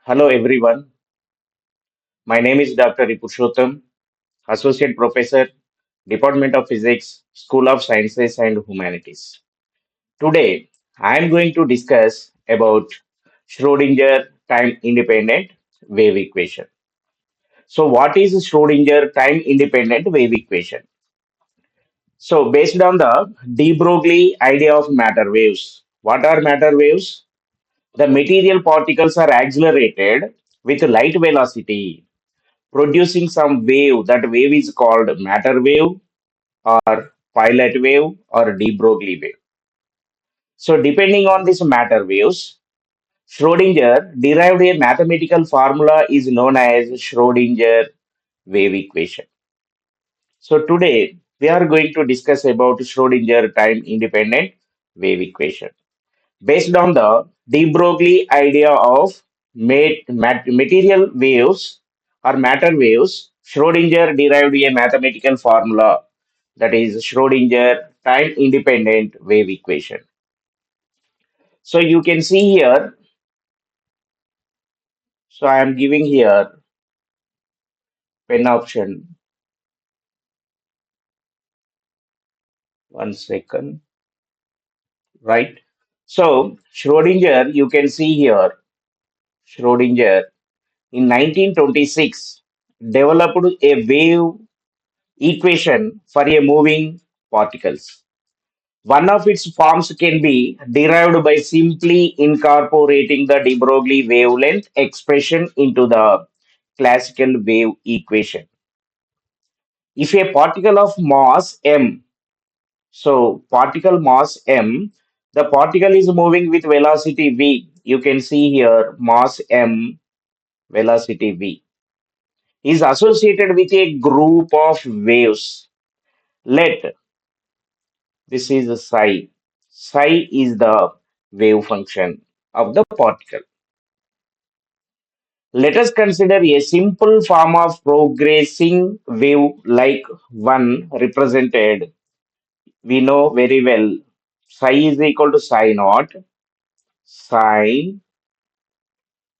Hello everyone, my name is Dr.E.Purushotham, Associate Professor, Department of Physics, School of Sciences and Humanities. Today, I am going to discuss about Schrodinger time independent wave equation. So, what is Schrodinger time independent wave equation? So, based on the de Broglie idea of matter waves, what are matter waves? The material particles are accelerated with light velocity producing some wave. That wave is called matter wave or pilot wave or de Broglie wave. So, depending on these matter waves, Schrodinger derived a mathematical formula is known as Schrodinger wave equation. So, today we are going to discuss about Schrodinger time independent wave equation. Based on the de Broglie idea of material waves or matter waves, Schrodinger derived a mathematical formula that is Schrodinger time independent wave equation. So you can see here, so I am giving here pen option. One second, right? So Schrodinger, you can see here, Schrodinger in 1926 developed a wave equation for a moving particles. One of its forms can be derived by simply incorporating the de Broglie wavelength expression into the classical wave equation. If a particle of mass m, so particle mass m, the particle is moving with velocity v. You can see here mass m, velocity v, is associated with a group of waves. Let this is psi. Psi is the wave function of the particle. Let us consider a simple form of progressing wave like one represented. We know very well psi is equal to psi naught sine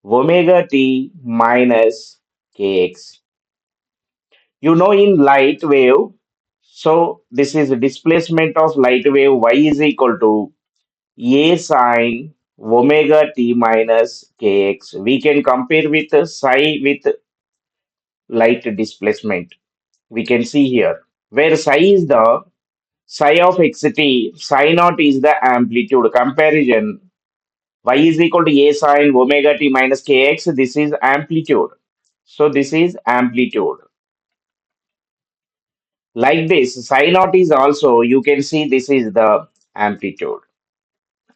omega t minus kx. You know in light wave, so this is displacement of light wave y is equal to a sine omega t minus kx. We can compare with psi with light displacement. We can see here where psi is the psi of xt, psi naught is the amplitude comparison. Y is equal to a sine omega t minus kx. This is amplitude. So this is amplitude. Like this, psi naught is also, you can see this is the amplitude.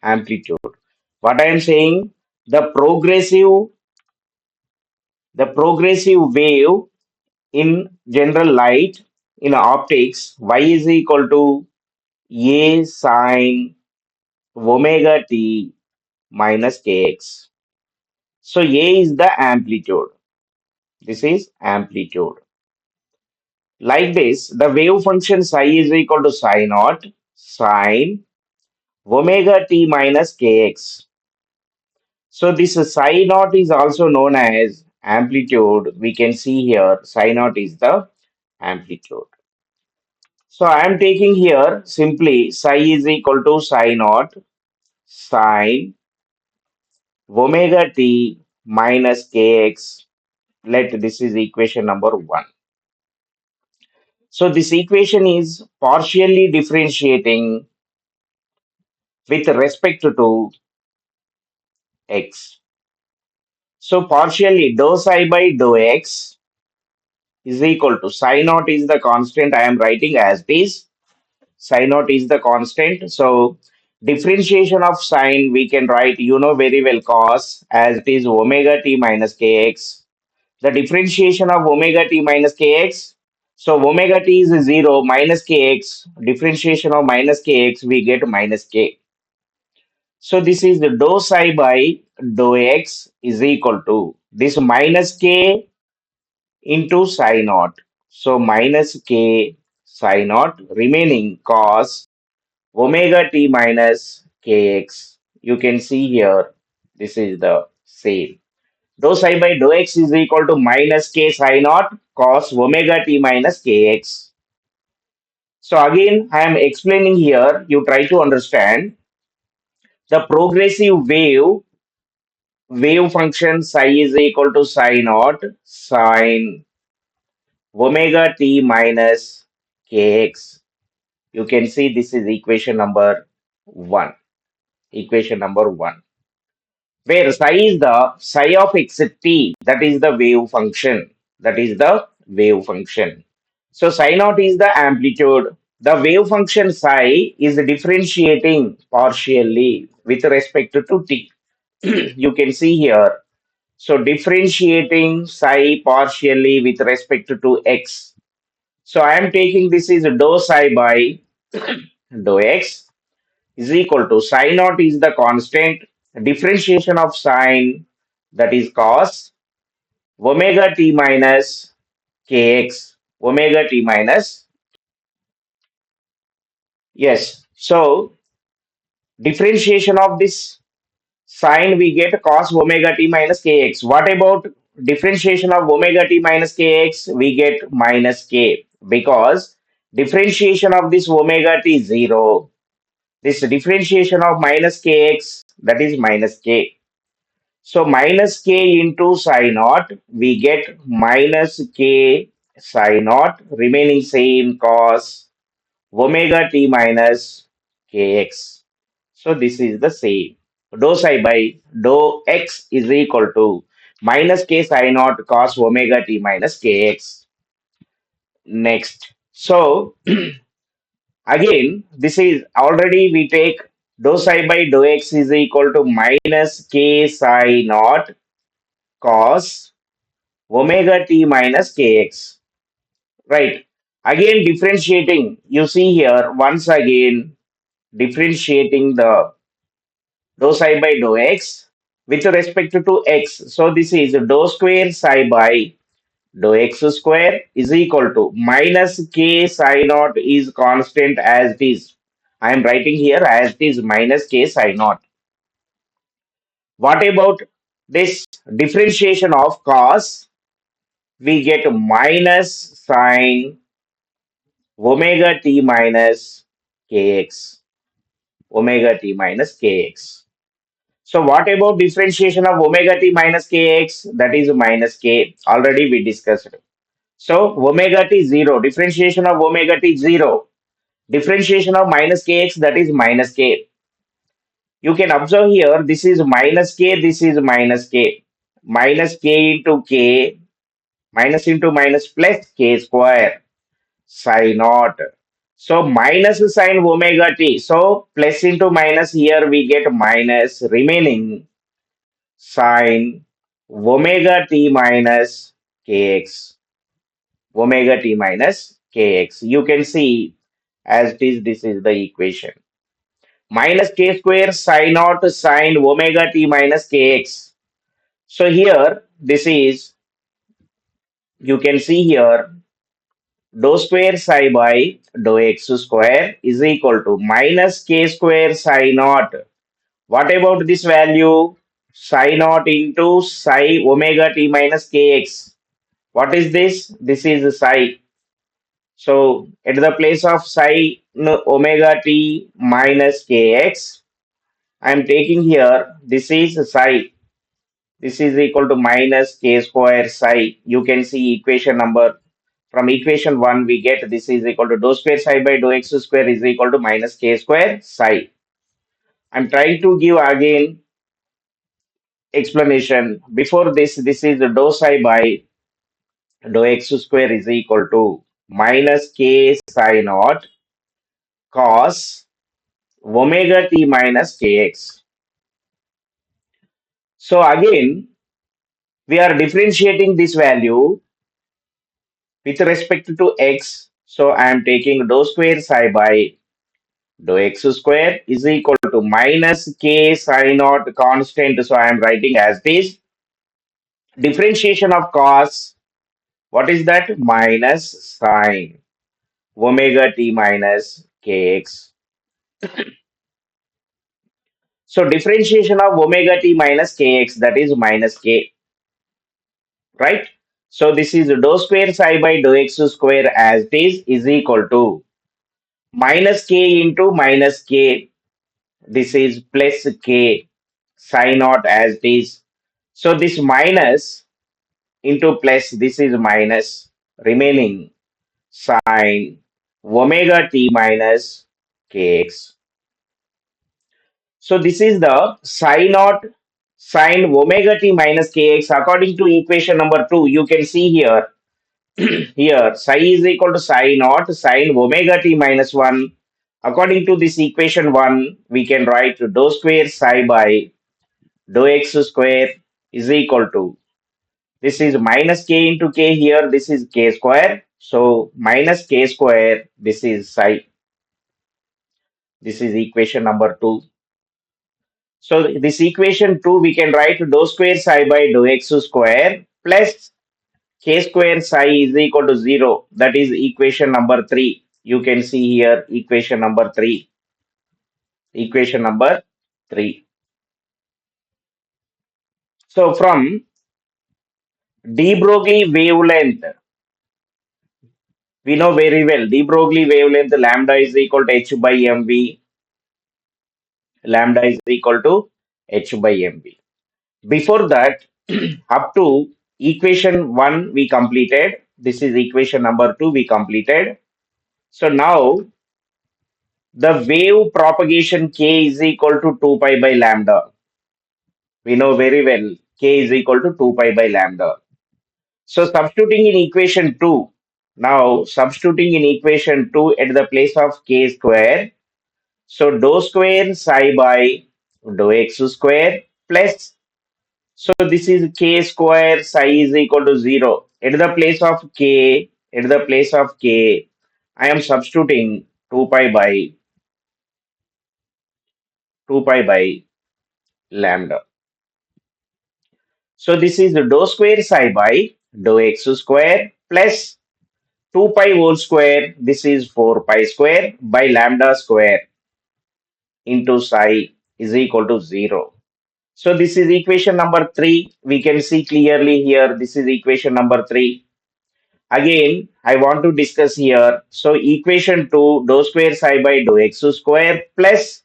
Amplitude. What I am saying, the progressive the progressive wave in general light in optics y is equal to a sine omega t minus kx. So a is the amplitude. This is amplitude. Like this, the wave function psi is equal to psi naught sine omega t minus kx. So this psi naught is also known as amplitude. We can see here psi naught is the amplitude. So I am taking here simply psi is equal to psi naught sine omega t minus kx. Let this is equation number one. So this equation is partially differentiating with respect to x. So partially dou psi by dou x is equal to psi naught is the constant I am writing as this. Psi naught is the constant. So differentiation of sine we can write, you know very well, cos as it is omega t minus kx. The differentiation of omega t minus kx. So omega t is 0 minus kx. Differentiation of minus kx we get minus k. So this is the dou psi by dou x is equal to this minus k into psi naught. So minus k psi naught remaining cos omega t minus kx. You can see here this is the same. Dou psi by dou x is equal to minus k psi naught cos omega t minus kx. So again, I am explaining here. You try to understand the progressive wave function psi is equal to psi naught sine omega t minus kx. You can see this is equation number one. Equation number one, where psi is the psi of x t, that is the wave function. That is the wave function. So psi naught is the amplitude. The wave function psi is differentiating partially with respect to t. You can see here. So differentiating psi partially with respect to x. So I am taking this is dou psi by dou x is equal to psi naught is the constant, differentiation of sine, that is cos omega t minus kx, omega t minus, yes. So differentiation of this sine we get cos omega t minus kx. What about differentiation of omega t minus kx? We get minus k, because differentiation of this omega t is 0. This differentiation of minus kx, that is minus k. So minus k into psi naught, we get minus k psi naught, remaining same cos omega t minus kx. So this is the same. Dou psi by dou x is equal to minus k psi naught cos omega t minus kx. Next. So again, this is already we take dou psi by dou x is equal to minus k psi naught cos omega t minus kx. Right. Again, differentiating. You see here, once again, differentiating the dou psi by dou x with respect to x. So this is dou square psi by dou x square is equal to minus k psi naught is constant as it is. I am writing here as it is minus k psi naught. What about this differentiation of cos? We get minus sine omega t minus kx, omega t minus kx. So what about differentiation of omega t minus kx? That is minus k. Already we discussed. So omega t 0. Differentiation of omega t 0. Differentiation of minus kx, that is minus k. You can observe here, this is minus k, this is minus k. Minus k into k, minus into minus plus k square psi naught. So minus sine omega t. So plus into minus, here we get minus, remaining sine omega t minus kx. Omega t minus kx. You can see as it is, this is the equation. Minus k square psi naught sine omega t minus kx. So here, this is, you can see here, dou square psi by dou x square is equal to minus k square psi naught. What about this value? Psi naught into psi omega t minus kx. What is this? This is psi. So at the place of psi omega t minus kx, I am taking here, this is psi. This is equal to minus k square psi. You can see equation number. From equation 1, we get this is equal to dou square psi by dou x square is equal to minus k square psi. I'm trying to give again explanation. Before this, this is dou psi by dou x square is equal to minus k psi naught cos omega t minus kx. So again, we are differentiating this value with respect to x. So I am taking dou square psi by dou x square is equal to minus k psi naught constant. So I am writing as this differentiation of cos. What is that? Minus sine omega t minus kx. So differentiation of omega t minus kx, that is minus k. right? So this is dou square psi by dou x square as it is equal to minus k into minus k. This is plus k psi naught as it is. So this minus into plus, this is minus, remaining sine omega t minus kx. So this is the psi naught sine omega t minus kx according to equation number 2. You can see here, here psi is equal to psi naught sine omega t minus 1. According to this equation 1, we can write dou square psi by dou x square is equal to, this is minus k into k here, this is k square. So minus k square, this is psi. This is equation number 2. So this equation 2, we can write dou square psi by dou x square plus k square psi is equal to 0. That is equation number 3. You can see here equation number 3. Equation number 3. So from de Broglie wavelength, we know very well de Broglie wavelength lambda is equal to h by mv. Lambda is equal to h by mv. Before that, up to equation 1 we completed. This is equation number 2 we completed. So now the wave propagation k is equal to 2 pi by lambda. We know very well k is equal to 2 pi by lambda. So substituting in equation 2, now substituting in equation 2 at the place of k square. So dou square psi by dou x square plus, so this is k square psi is equal to 0. At the place of k, I am substituting 2 pi by lambda. So this is dou square psi by dou x square plus 2 pi whole square. This is 4 pi square by lambda square into psi is equal to 0. So this is equation number 3. We can see clearly here. This is equation number 3. Again, I want to discuss here. So equation 2, dou square psi by dou x square plus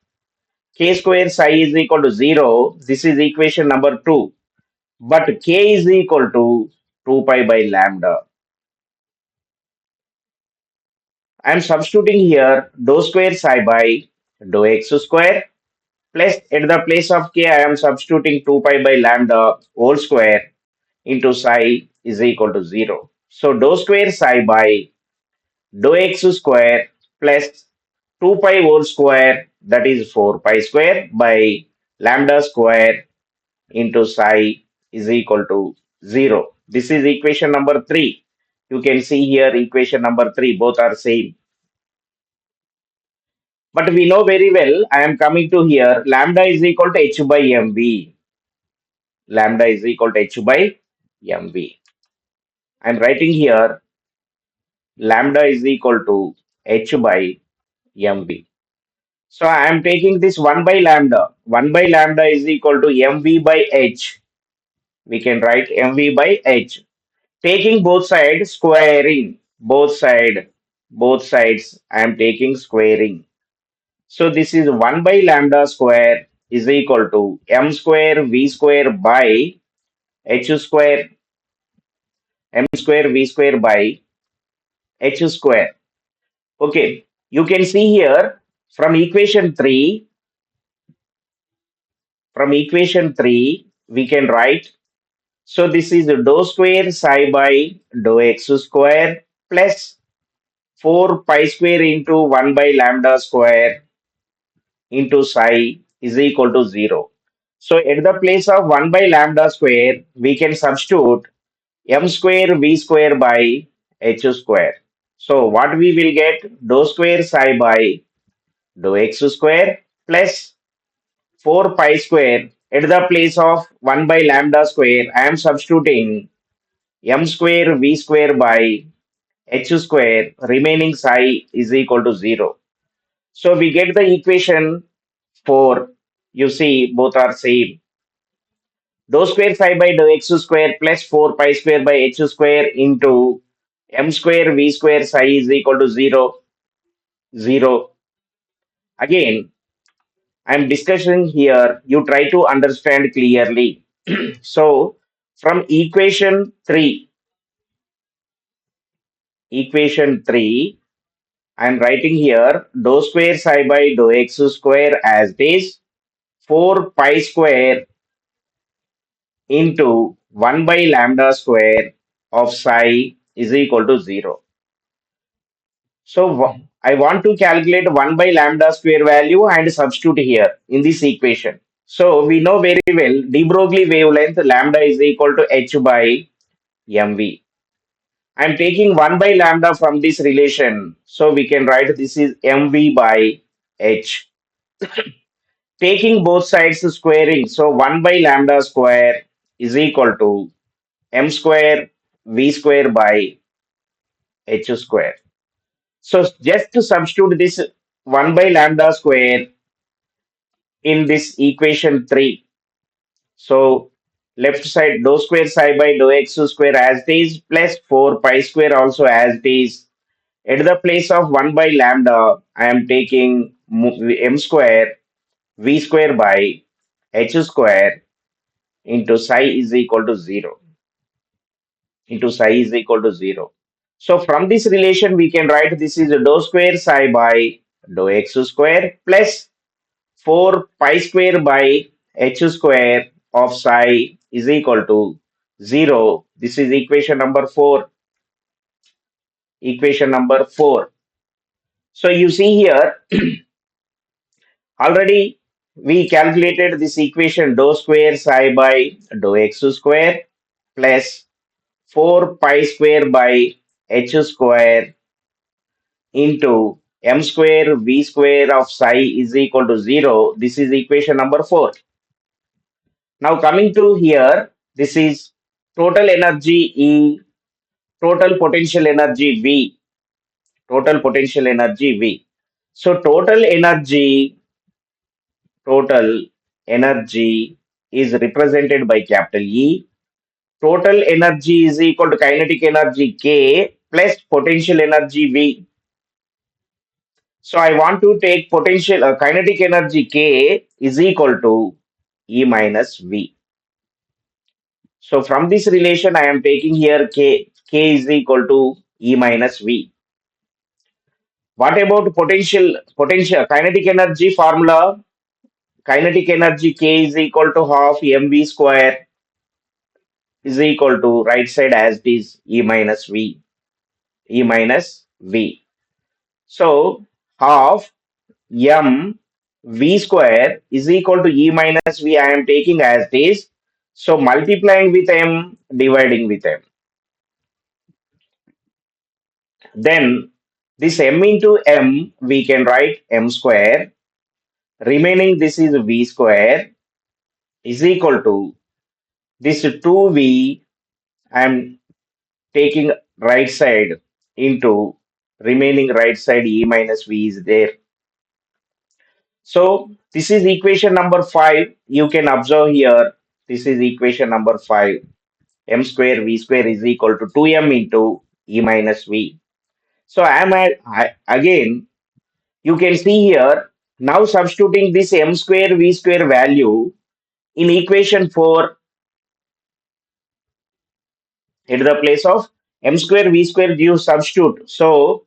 k square psi is equal to 0. This is equation number 2. But k is equal to 2 pi by lambda. I am substituting here dou square psi by dou x square plus at the place of k I am substituting 2 pi by lambda whole square into psi is equal to 0. So dou square psi by dou x square plus 2 pi whole square, that is 4 pi square by lambda square into psi is equal to 0. This is equation number 3. You can see here equation number 3, both are same. But we know very well, I am coming to here, lambda is equal to h by mv. Lambda is equal to h by mv. I am writing here lambda is equal to h by mv. So I am taking this 1 by lambda. 1 by lambda is equal to mv by h. We can write mv by h. Taking both sides, squaring. Both sides, I am taking squaring. So this is 1 by lambda square is equal to m square v square by h square, m square v square by h square. Okay, you can see here from equation 3, we can write, so this is dou square psi by dou x square plus 4 pi square into 1 by lambda square into psi is equal to 0. So at the place of 1 by lambda square, we can substitute m square v square by h square. So what we will get, dou square psi by dou x square plus 4 pi square. At the place of 1 by lambda square, I am substituting m square v square by h square, remaining psi is equal to 0. So we get the equation 4. You see, both are same. dou square psi by dou x square plus 4 pi square by h square into m square v square psi is equal to 0, 0. Again, I'm discussing here, you try to understand clearly. So, from equation 3, I'm writing here dou square psi by dou x square as this 4 pi square into 1 by lambda square of psi is equal to 0. So I want to calculate 1 by lambda square value and substitute here in this equation. So we know very well de Broglie wavelength lambda is equal to h by mv. I am taking 1 by lambda from this relation. So we can write this is mv by h. Taking both sides squaring. So 1 by lambda square is equal to m square v square by h square. So just to substitute this 1 by lambda square in this equation 3. So left side dou square psi by dou x square as it is plus 4 pi square also as it is. At the place of 1 by lambda, I am taking m square v square by h square into psi is equal to 0. Into psi is equal to 0. So from this relation, we can write this is dou square psi by dou x square plus 4 pi square by h square of psi is equal to 0. This is equation number 4. Equation number 4. So you see here, already we calculated this equation dou square psi by dou x square plus 4 pi square by h square into m square v square of psi is equal to 0. This is equation number 4. Now coming to here, this is total energy E, total potential energy V, total potential energy V. So total energy is represented by capital E. Total energy is equal to kinetic energy K plus potential energy V. So I want to take potential kinetic energy K is equal to E minus V. So from this relation, I am taking here K is equal to E minus V. What about potential kinetic energy formula? Kinetic energy K is equal to half mv square is equal to right side as it is E minus V. E minus V. So half m v square is equal to E minus V. I am taking as it is. So multiplying with m, dividing with m. Then this m into m, we can write m square. Remaining this is v square is equal to this 2v. I am taking right side into remaining right side e minus v is there. So this is equation number 5. You can observe here. This is equation number 5. M square v square is equal to 2m into e minus v. So again, you can see here, now substituting this m square v square value in equation 4 at the place of m square v square you substitute. So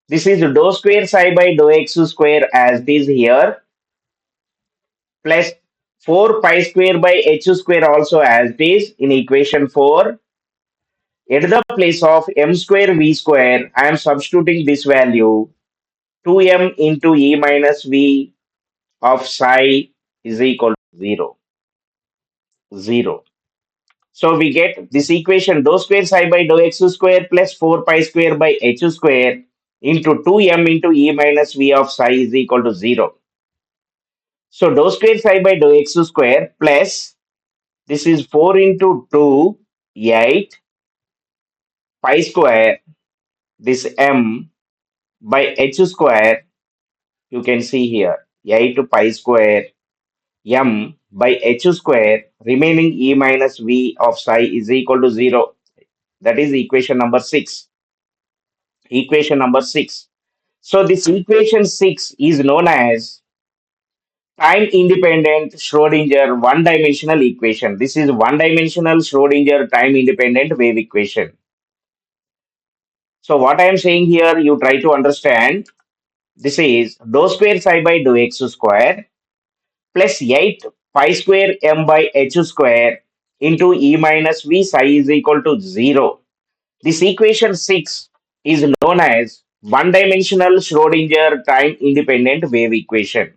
this is dou square psi by dou x square as it is here plus 4 pi square by h square also as it is in equation 4. At the place of m square v square, I am substituting this value 2m into e minus v of psi is equal to 0. 0. So we get this equation dou square psi by dou x square plus 4 pi square by h square into 2m into e minus v of psi is equal to 0. So dou square psi by dou x square plus this is 4 into 2, 8 pi square, this m by h square, you can see here 8 pi square m by h square remaining e minus v of psi is equal to 0. That is equation number 6. Equation number 6. So this equation 6 is known as time independent Schrodinger one dimensional equation. This is one dimensional Schrodinger time independent wave equation. So what I am saying here, you try to understand. This is dou square psi by dou x square plus 8 pi square m by h square into e minus v psi is equal to 0. This equation 6 is known as one dimensional Schrodinger time independent wave equation.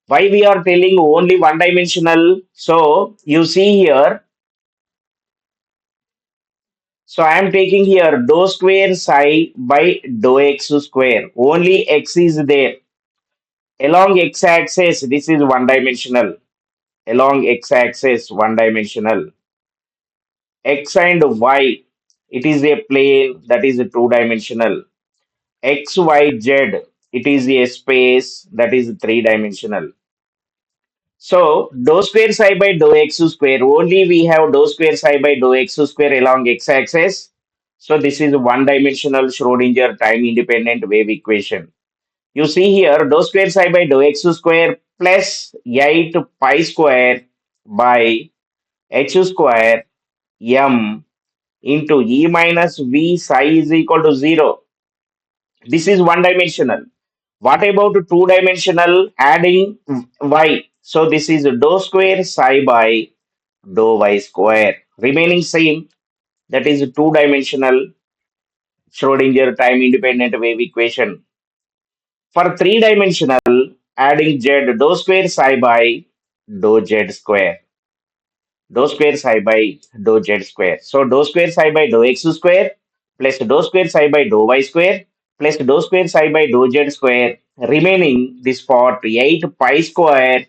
Why we are telling only one dimensional? So you see here, so I am taking here dou square psi by dou x square. Only x is there. Along x axis, this is one dimensional. Along x axis, one dimensional. X and y, it is a plane that is two dimensional. X, Y, Z, it is a space that is three dimensional. So dou square psi by dou x square, only we have dou square psi by dou x square along x axis. So this is one dimensional Schrodinger time independent wave equation. You see here dou square psi by dou x square plus 8 pi square by h square m into e minus v psi is equal to 0. This is one dimensional. What about two dimensional adding y? So this is dou square psi by dou y square. Remaining same, that is two dimensional Schrodinger time independent wave equation. For three dimensional, adding z dou square psi by dou z square. Dou square psi by dou z square. So dou square psi by dou x square plus dou square psi by dou y square plus dou square psi by dou z square. Remaining this part 8 pi square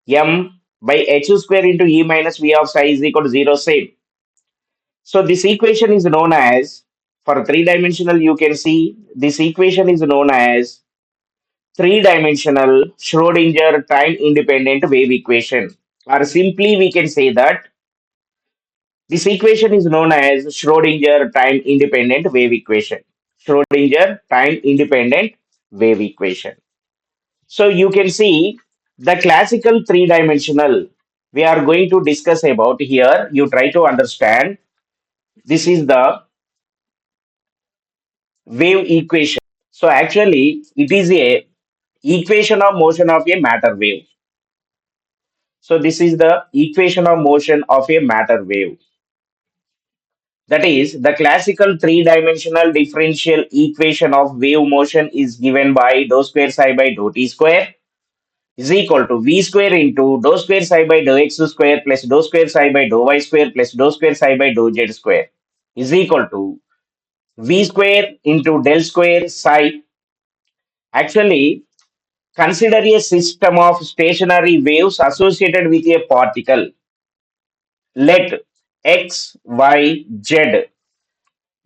m by h square into e minus v of psi is equal to 0 same. So this equation is known as, for three dimensional you can see this equation is known as three dimensional Schrodinger time independent wave equation. Or simply we can say that this equation is known as Schrodinger time independent wave equation. Schrodinger time independent wave equation. So you can see the classical three dimensional we are going to discuss about here. You try to understand. This is the wave equation. So actually it is a equation of motion of a matter wave. So this is the equation of motion of a matter wave. That is, the classical three-dimensional differential equation of wave motion is given by dou square psi by dou t square is equal to v square into dou square psi by dou x square plus dou square psi by dou y square plus dou square psi by dou z square is equal to v square into del square psi. Actually, consider a system of stationary waves associated with a particle. Let x, y, z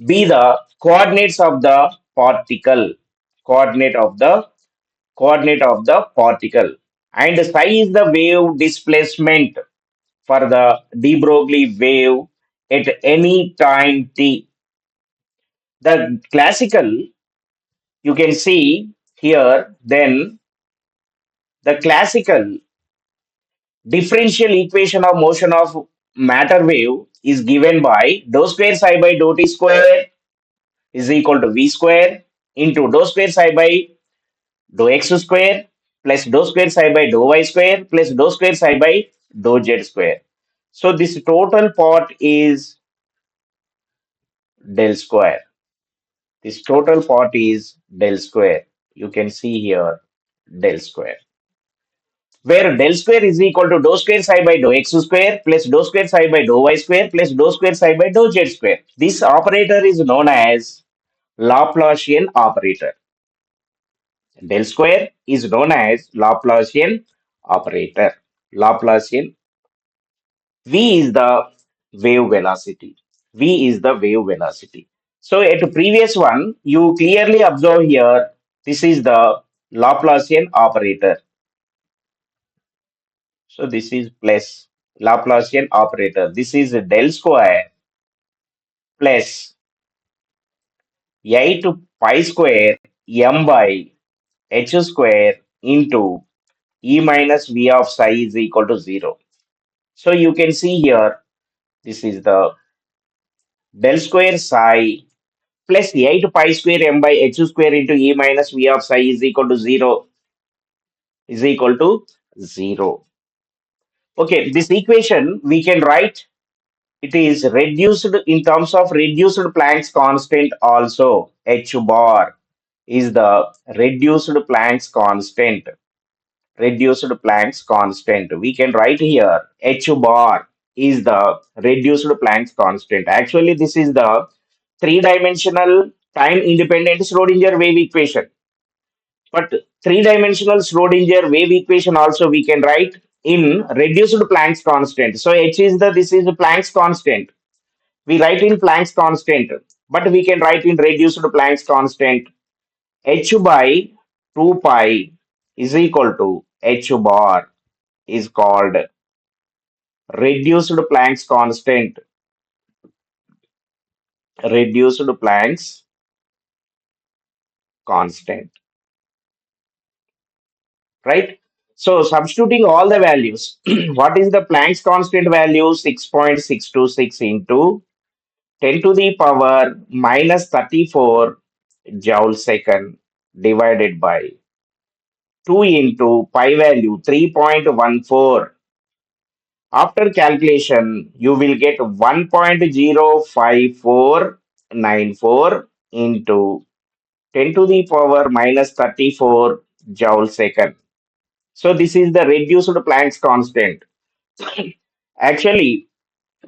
be the coordinates of the particle. Coordinate of the coordinate of the particle. And psi is the wave displacement for the de Broglie wave at any time t. The classical, you can see here, then the classical differential equation of motion of matter wave is given by dou square psi by dou t square is equal to v square into dou square psi by dou x square plus dou square psi by dou y square plus dou square psi by dou z square. So this total part is del square. This total part is del square. You can see here del square. Where del square is equal to dou square psi by dou x square plus dou square psi by dou y square plus dou square psi by dou z square. This operator is known as Laplacian operator. Del square is known as Laplacian operator. Laplacian. V is the wave velocity. V is the wave velocity. So at the previous one, you clearly observe here, this is the Laplacian operator. So this is plus Laplacian operator. This is del square plus 8 pi square m by h square into e minus v of psi is equal to 0. So you can see here, this is the del square psi plus 8 pi square m by h square into e minus v of psi is equal to 0 is equal to 0. Okay, this equation we can write it is reduced in terms of reduced Planck's constant also. H bar is the reduced Planck's constant. Reduced Planck's constant. We can write here H bar is the reduced Planck's constant. Actually, this is the three-dimensional time-independent Schrodinger wave equation. But three-dimensional Schrodinger wave equation also we can write in reduced Planck's constant. So H is the this is the Planck's constant. We write in Planck's constant, but we can write in reduced Planck's constant. H by 2 pi is equal to H bar is called reduced Planck's constant. Reduced Planck's constant, right? So substituting all the values, what is the Planck's constant value? 6.626 into 10 to the power minus 34 joule second divided by 2 into pi value 3.14. After calculation, you will get 1.05494 into 10 to the power minus 34 joule second. So this is the reduced Planck's constant. Actually,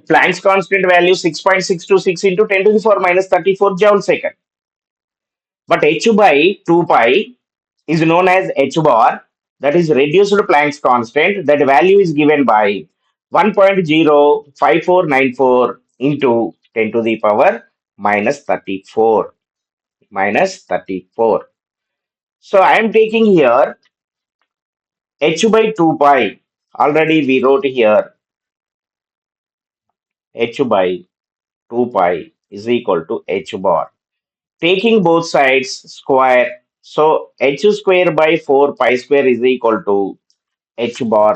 Planck's constant value 6.626 into 10 to the power minus 34 joule second. But h by 2 pi is known as h bar, that is reduced Planck's constant. That value is given by 1.05494 into 10 to the power minus 34. Minus 34. So I am taking here h by 2 pi. Already we wrote here h by 2 pi is equal to h bar. Taking both sides square. So h square by 4 pi square is equal to h bar.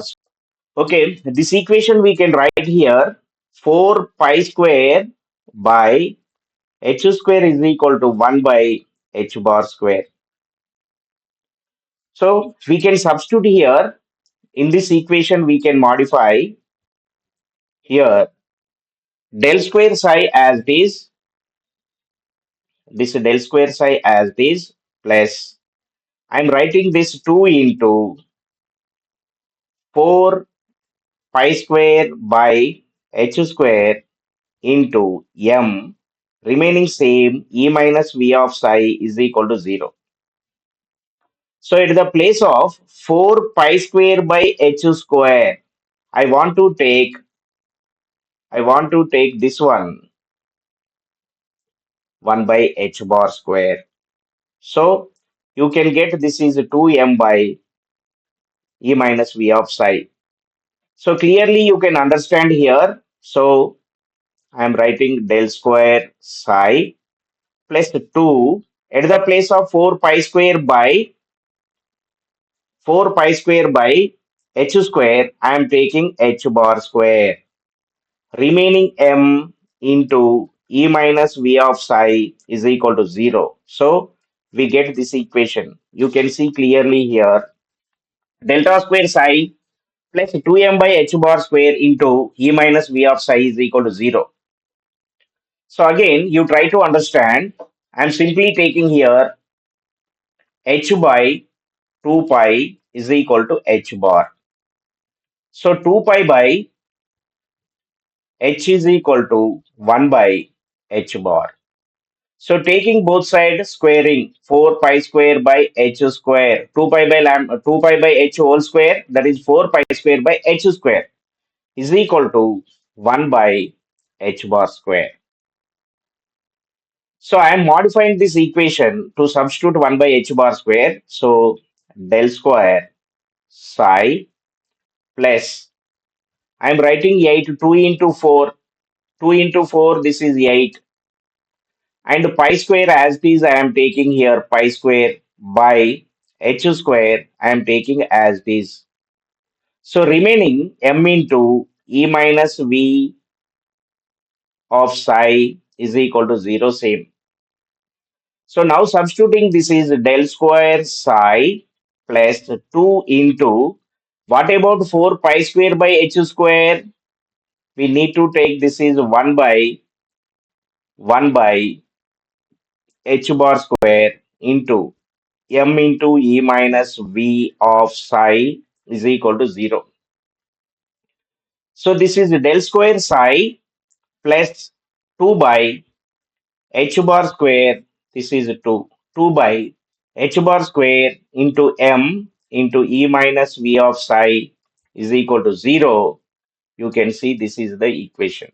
Okay, this equation we can write here 4 pi square by h square is equal to 1 by h bar square. So we can substitute here in this equation we can modify here del square psi as it is, this del square psi as it is plus I'm writing this 2 into 4 pi square by h square into m remaining same e minus v of psi is equal to 0. So at the place of 4 pi square by h square, I want to take this one 1 by h bar square. So you can get this is 2m by e minus v of psi. So clearly you can understand here. So I am writing del square psi plus 2 at the place of 4 pi square by 4 pi square by h square. I am taking h bar square. Remaining m into e minus v of psi is equal to 0. So we get this equation. You can see clearly here delta square psi plus 2m by h bar square into e minus v of psi is equal to 0. So again, you try to understand. I'm simply taking here h by 2 pi is equal to h bar. So 2 pi by h is equal to 1 by h bar. So taking both sides squaring 4 pi square by h square 2 pi by 2 pi by h whole square, that is 4 pi square by h square is equal to 1 by h bar square. So I am modifying this equation to substitute 1 by h bar square. So del square psi plus I'm writing 8 2 into 4. 2 into 4, this is 8. And pi square as it is, I am taking here pi square by h square, I am taking as it is. So remaining m into e minus v of psi is equal to 0 same. So now substituting this is del square psi plus 2 into what about 4 pi square by h square? We need to take this is 1 by h bar square into m into e minus v of psi is equal to 0. So this is del square psi plus 2 by h bar square. This is 2. 2 by h bar square into m into e minus v of psi is equal to 0. You can see this is the equation.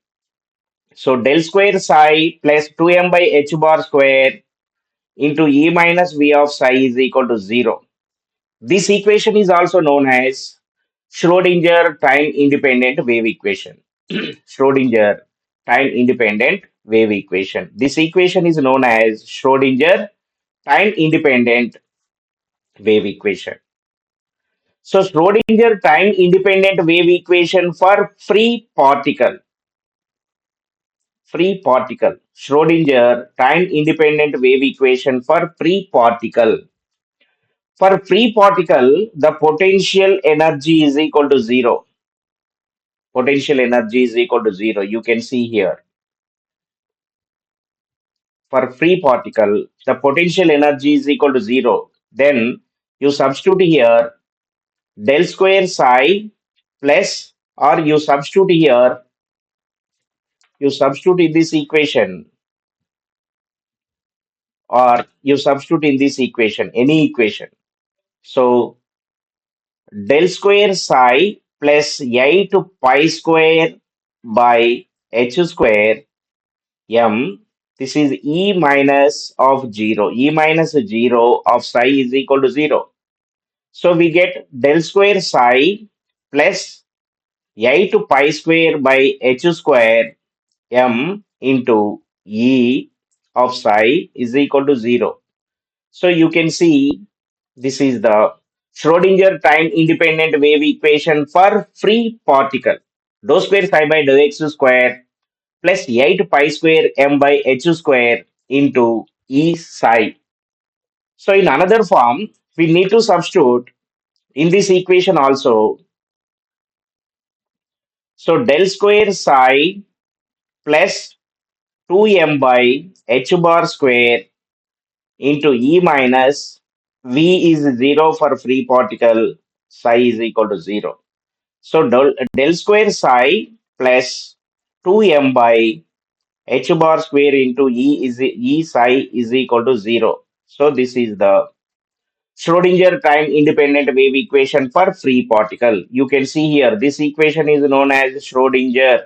So del square psi plus 2m by h bar square into e minus v of psi is equal to 0. This equation is also known as Schrodinger time independent wave equation. Schrodinger time independent wave equation. This equation is known as Schrodinger time independent wave equation. So Schrodinger time independent wave equation for free particle. Schrodinger time independent wave equation for free particle. For free particle, the potential energy is equal to 0. Potential energy is equal to 0. You can see here. For free particle, the potential energy is equal to 0. Then you substitute here del square psi plus, or you substitute here, you substitute in this equation, or you substitute in this equation, any equation. So del square psi plus 8 pi square by h square m, this is e minus of 0. E minus 0 of psi is equal to 0. So we get del square psi plus 8 pi square by h square m into e of psi is equal to 0. So you can see this is the Schrodinger time independent wave equation for free particle. Dou square psi by dou x square plus 8 pi square m by h square into e psi. So in another form, we need to substitute in this equation also. So del square psi plus 2m by h bar square into e minus v is 0 for free particle, psi is equal to 0. So del square psi plus 2m by h bar square into e psi is equal to 0. So this is the Schrodinger time independent wave equation for free particle. You can see here this equation is known as Schrodinger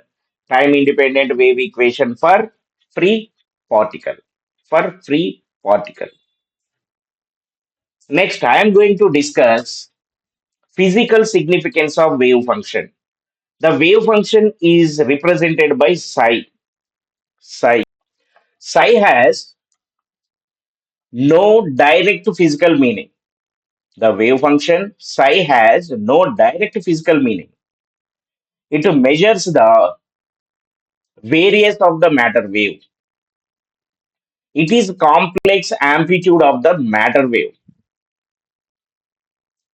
time independent wave equation for free particle. For free particle. Next, I am going to discuss physical significance of wave function. The wave function is represented by psi. Psi. Psi has no direct physical meaning. The wave function psi has no direct physical meaning. It measures the variance of the matter wave. It is complex amplitude of the matter wave.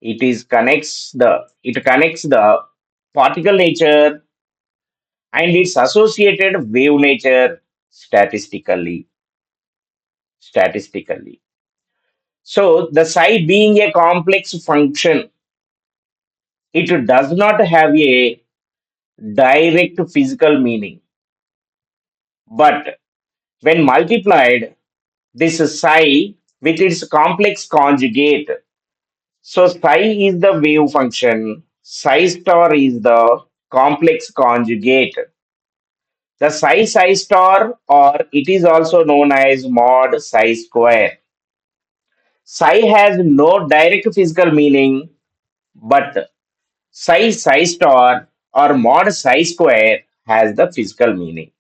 It connects the particle nature and its associated wave nature statistically. Statistically. So the psi being a complex function, it does not have a direct physical meaning. But when multiplied, this psi with its complex conjugate. So psi is the wave function, psi star is the complex conjugate. The psi star, or it is also known as mod psi square. Psi has no direct physical meaning, but Psi star or mod psi square has the physical meaning.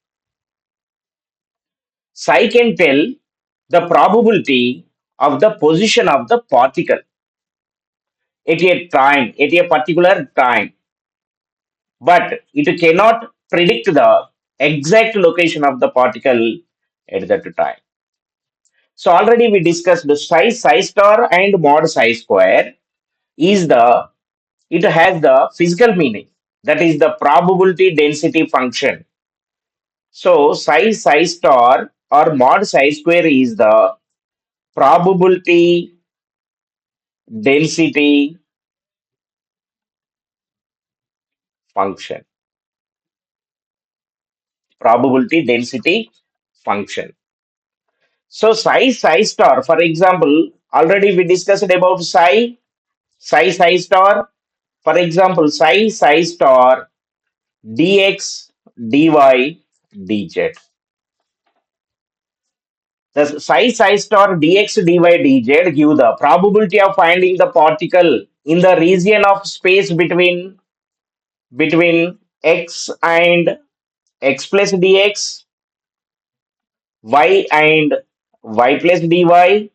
Psi can tell the probability of the position of the particle at a particular time, but it cannot predict the exact location of the particle at that time. So already we discussed the psi star and mod psi square is the it has the physical meaning, that is the probability density function. So psi star or mod psi square is the probability density function. Probability density function. So psi star, for example, already we discussed about psi star. For example, psi star dx dy dz. The psi star dx dy dz give the probability of finding the particle in the region of space between x and x plus dx, y and y plus dy,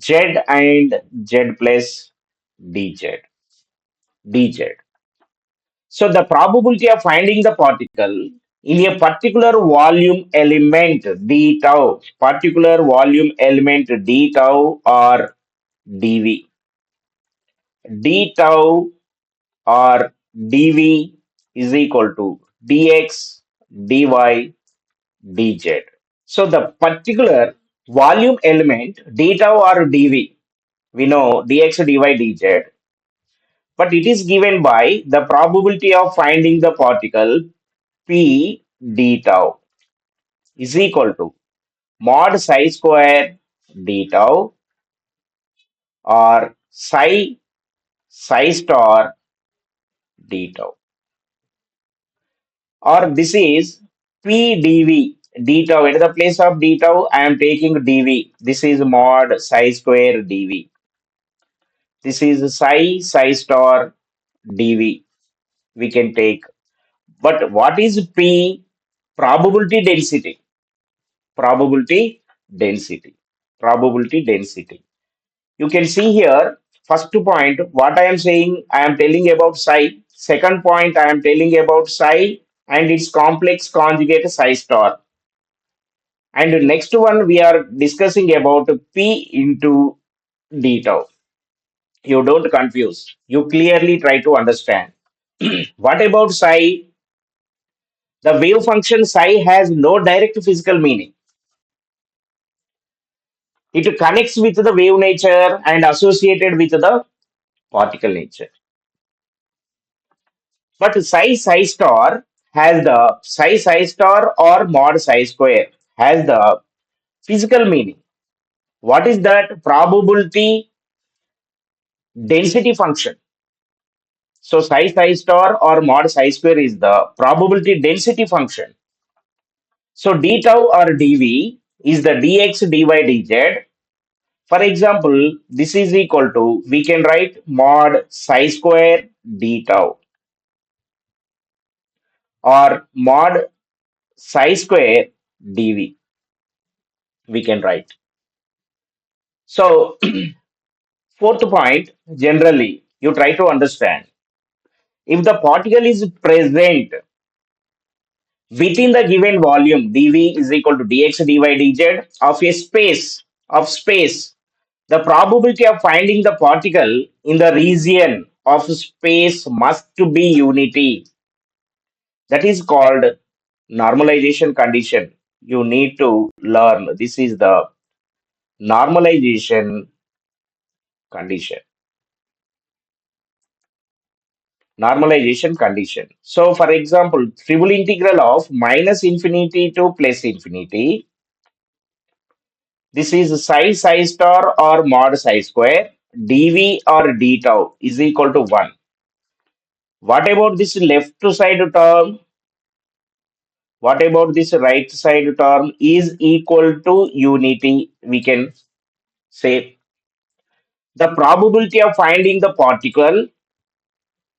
z and z plus dz. So the probability of finding the particle in a particular volume element d tau, particular volume element d tau or dv, d tau or dv is equal to dx dy dz. So the particular volume element d tau or dv, we know dx dy dz, but it is given by the probability of finding the particle p d tau is equal to mod psi square d tau or psi star d tau, or this is p dv d tau. At the place of d tau I am taking dv, this is mod psi square dv, this is psi star dv we can take. But what is p? Probability density, probability density, probability density. You can see here, first point what I am saying, I am telling about psi. Second point I am telling about psi and its complex conjugate psi star. And next one we are discussing about p into d tau. You don't confuse, you clearly try to understand. What about psi? The wave function psi has no direct physical meaning. It connects with the wave nature and associated with the particle nature. But psi star has the psi star or mod psi square has the physical meaning. What is that? Probability density function. So psi star or mod psi square is the probability density function. So d tau or dv is the dx dy dz. For example, this is equal to, we can write mod psi square d tau or mod psi square dv, we can write. So fourth point, generally you try to understand, if the particle is present within the given volume dv is equal to dx dy dz of a space, the probability of finding the particle in the region of space must be unity. That is called normalization condition. You need to learn. This is the normalization condition. Normalization condition. So, for example, triple integral of minus infinity to plus infinity. This is psi star or mod psi square dv or d tau is equal to 1. What about this left side term? What about this right side term is equal to unity? We can say the probability of finding the particle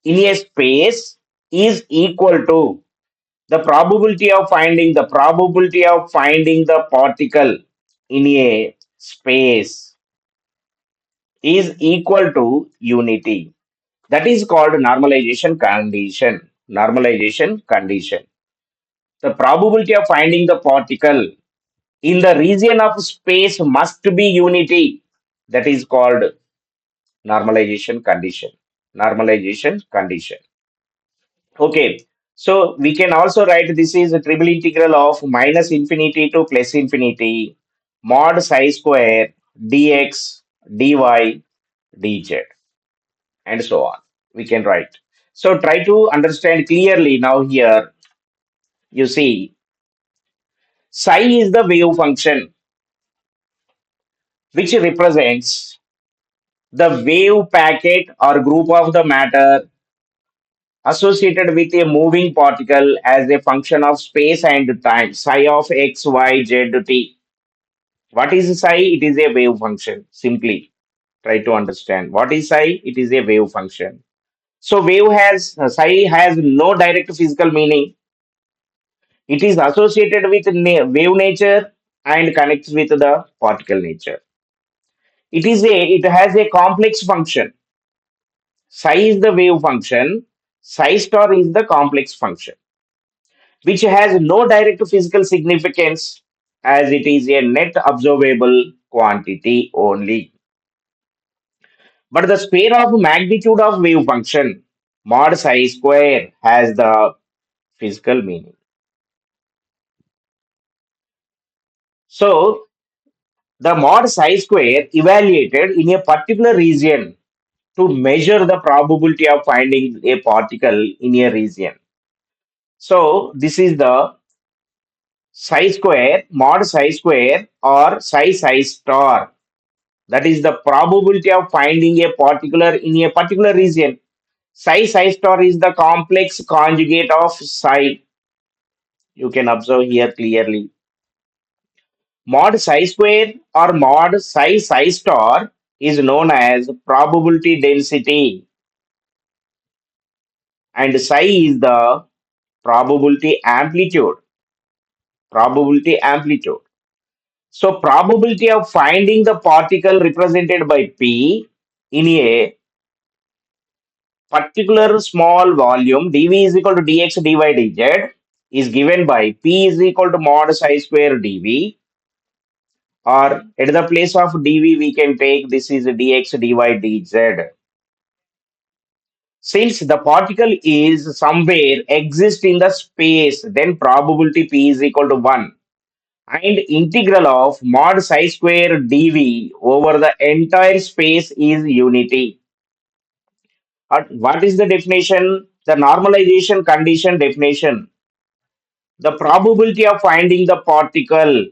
in a space is equal to the particle in a space is equal to unity. That is called normalization condition. Normalization condition. The probability of finding the particle in the region of space must be unity. That is called normalization condition. Normalization condition. Okay. So we can also write this is a triple integral of minus infinity to plus infinity mod psi square dx dy dz and so on. We can write. So try to understand clearly now here. You see, psi is the wave function which represents the wave packet or group of the matter associated with a moving particle as a function of space and time, psi of x, y, z, t. What is psi? It is a wave function. Simply try to understand. What is psi? It is a wave function. So psi has no direct physical meaning. It is associated with wave nature and connects with the particle nature. It has a complex function. Psi is the wave function. Psi star is the complex function, which has no direct physical significance as it is a net observable quantity only. But the square of magnitude of wave function, mod psi square, has the physical meaning. So the mod psi square evaluated in a particular region to measure the probability of finding a particle in a region. So this is the psi square, mod psi square or psi star. That is the probability of finding a particular in a particular region. Psi star is the complex conjugate of psi. You can observe here clearly. Mod psi square or mod psi star is known as probability density, and psi is the probability amplitude. Probability amplitude. So probability of finding the particle represented by P in a particular small volume dV is equal to dx dy dz is given by P is equal to mod psi square dV, or at the place of dV we can take this is dx dy dz. Since the particle is somewhere exist in the space, then probability P is equal to 1, and integral of mod psi square dV over the entire space is unity. What is the definition? The normalization condition definition. The probability of finding the particle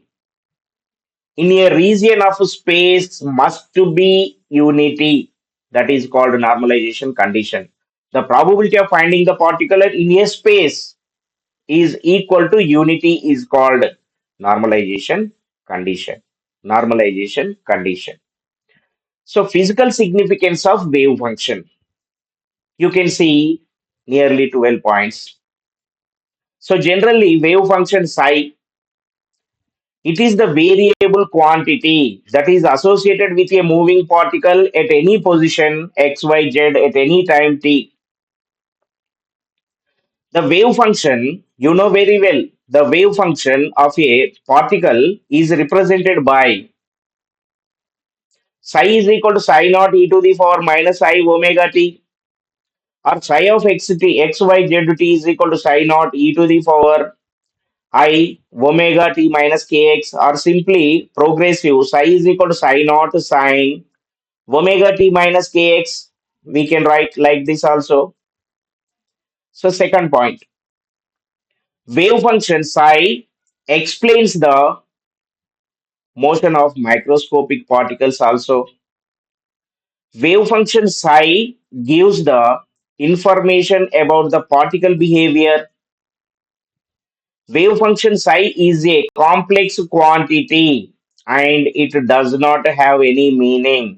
in a region of space must be unity. That is called normalization condition. The probability of finding the particle in a space is equal to unity is called normalization condition. Normalization condition. So physical significance of wave function. You can see nearly 12 points. So generally wave function psi, it is the variable quantity that is associated with a moving particle at any position x, y, z at any time t. The wave function, you know very well, the wave function of a particle is represented by psi is equal to psi naught e to the power minus I omega t, or psi of x y z t is equal to psi naught e to the power I omega t minus kx, or simply progressive psi is equal to psi naught sine omega t minus kx. We can write like this also. So second point, wave function psi explains the motion of microscopic particles also. Wave function psi gives the information about the particle behavior. Wave function psi is a complex quantity and it does not have any meaning.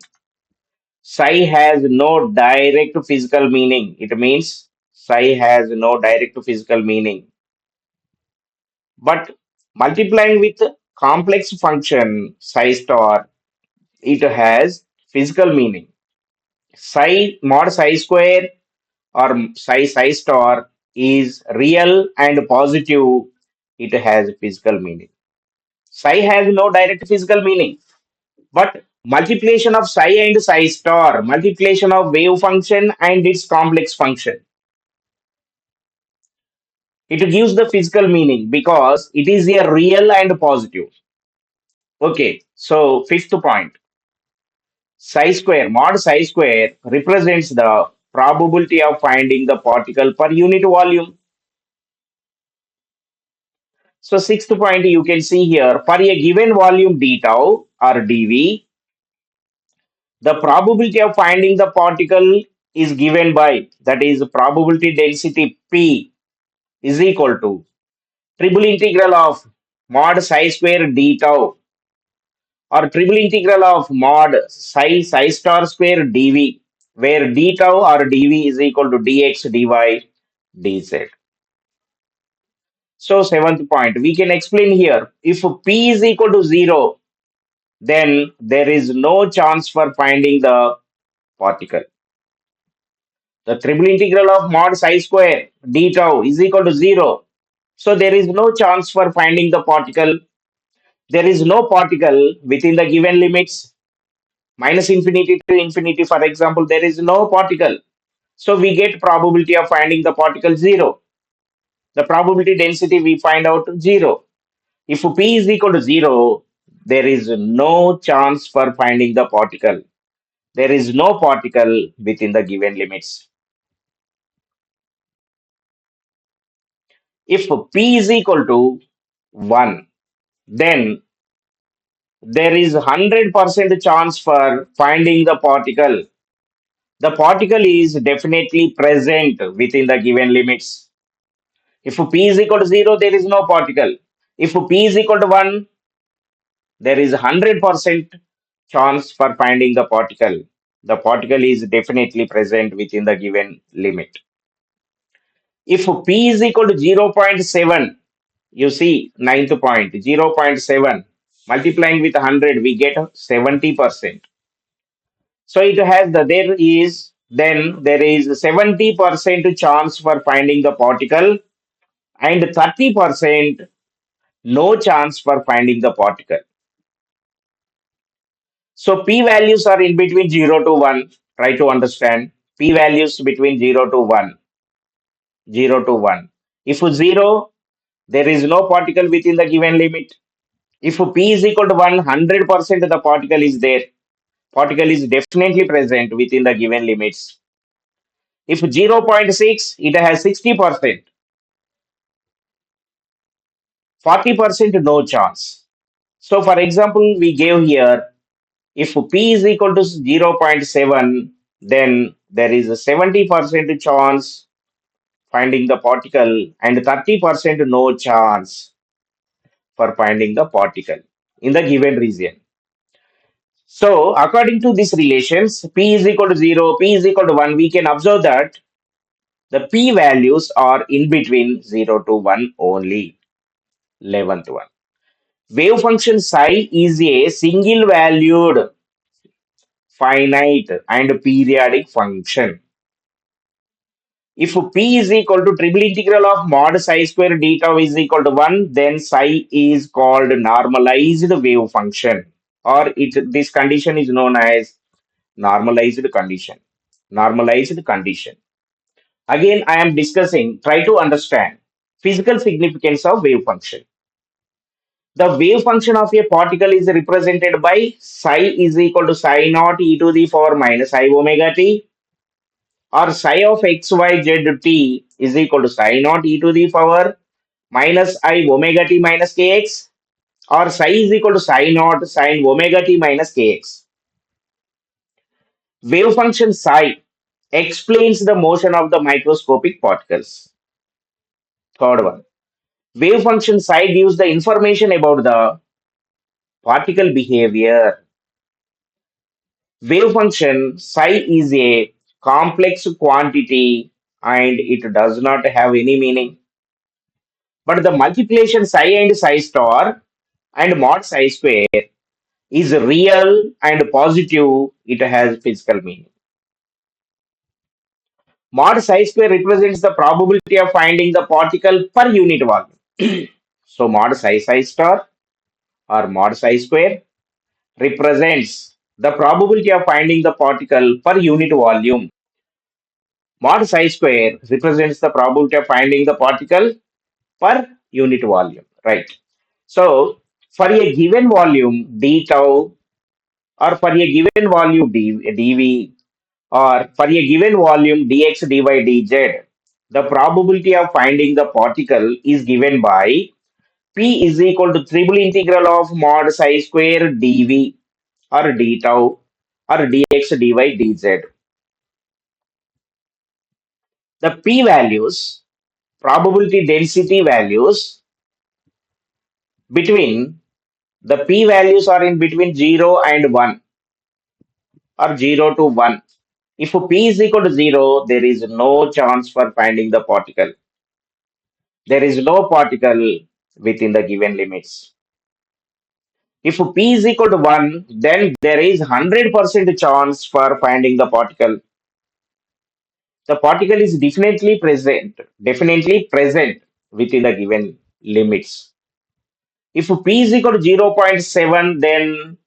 Psi has no direct physical meaning. It means psi has no direct physical meaning. But multiplying with complex function psi star, it has physical meaning. Psi mod psi square or psi star is real and positive. It has physical meaning. Psi has no direct physical meaning. But multiplication of psi and psi star, multiplication of wave function and its complex function, it gives the physical meaning because it is a real and positive. Okay, so fifth point, psi square, mod psi square represents the probability of finding the particle per unit volume. So sixth point you can see here, for a given volume d tau or dv, the probability of finding the particle is given by, that is probability density P is equal to triple integral of mod psi square d tau or triple integral of mod psi star square dv, where d tau or dv is equal to dx dy dz. So seventh point, we can explain here, if P is equal to 0, then there is no chance for finding the particle. The triple integral of mod psi square d tau is equal to 0. So there is no chance for finding the particle. There is no particle within the given limits. Minus infinity to infinity, for example, there is no particle. So we get probability of finding the particle 0. The probability density we find out 0. If P is equal to 0, there is no chance for finding the particle. There is no particle within the given limits. If P is equal to 1, then there is 100% chance for finding the particle. The particle is definitely present within the given limits. If P is equal to 0, there is no particle. If P is equal to 1, there is 100% chance for finding the particle. The particle is definitely present within the given limit. If P is equal to 0.7, you see ninth point, 0.7, multiplying with 100, we get 70%. So it has there is 70% chance for finding the particle and 30% no chance for finding the particle. So p values are in between 0 to 1. Try to understand. P values between 0 to 1. 0 to 1. If 0, there is no particle within the given limit. If p is equal to 1, 100% the particle is there. Particle is definitely present within the given limits. If 0.6, it has 60%, 40% no chance. So for example, we gave here, if p is equal to 0.7, then there is a 70% chance finding the particle and 30% no chance for finding the particle in the given region. So according to these relations, p is equal to 0, p is equal to 1, we can observe that the p values are in between 0 to 1 only. 11th one. Wave function psi is a single valued finite and periodic function. If p is equal to triple integral of mod psi square d tau is equal to 1, then psi is called normalized wave function, or this condition is known as normalized condition. Normalized condition. Again, I am discussing, try to understand physical significance of wave function. The wave function of a particle is represented by psi is equal to psi naught e to the power minus I omega t, or psi of x y z t is equal to psi naught e to the power minus I omega t minus kx, or psi is equal to psi naught sin omega t minus kx. Wave function psi explains the motion of the microscopic particles. Third one, wave function psi gives the information about the particle behavior. Wave function psi is a complex quantity and it does not have any meaning. But the multiplication psi and psi star and mod psi square is real and positive. It has physical meaning. Mod psi square represents the probability of finding the particle per unit volume. So mod psi star or mod psi square represents the probability of finding the particle per unit volume. Mod psi square represents the probability of finding the particle per unit volume, right? So for a given volume d tau or for a given volume dv or for a given volume dx dy dz, the probability of finding the particle is given by p is equal to triple integral of mod psi square dv or d tau or dx dy dz. The p values, probability density values between the p values are in between 0 and 1 or 0 to 1. If p is equal to 0, there is no chance for finding the particle. There is no particle within the given limits. If p is equal to 1, then there is 100% chance for finding the particle. The particle is definitely present within the given limits. If p is equal to 0.7, then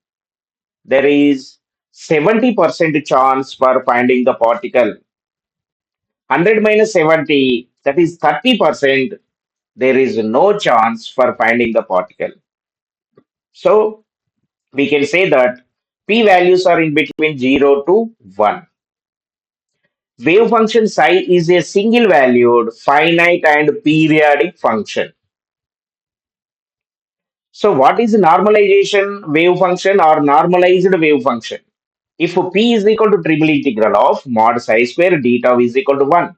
there is 70% chance for finding the particle. 100 minus 70, that is 30%, there is no chance for finding the particle. So we can say that p values are in between 0 to 1. Wave function psi is a single valued, finite and periodic function. So what is normalization wave function or normalized wave function? If p is equal to triple integral of mod psi square d tau is equal to 1,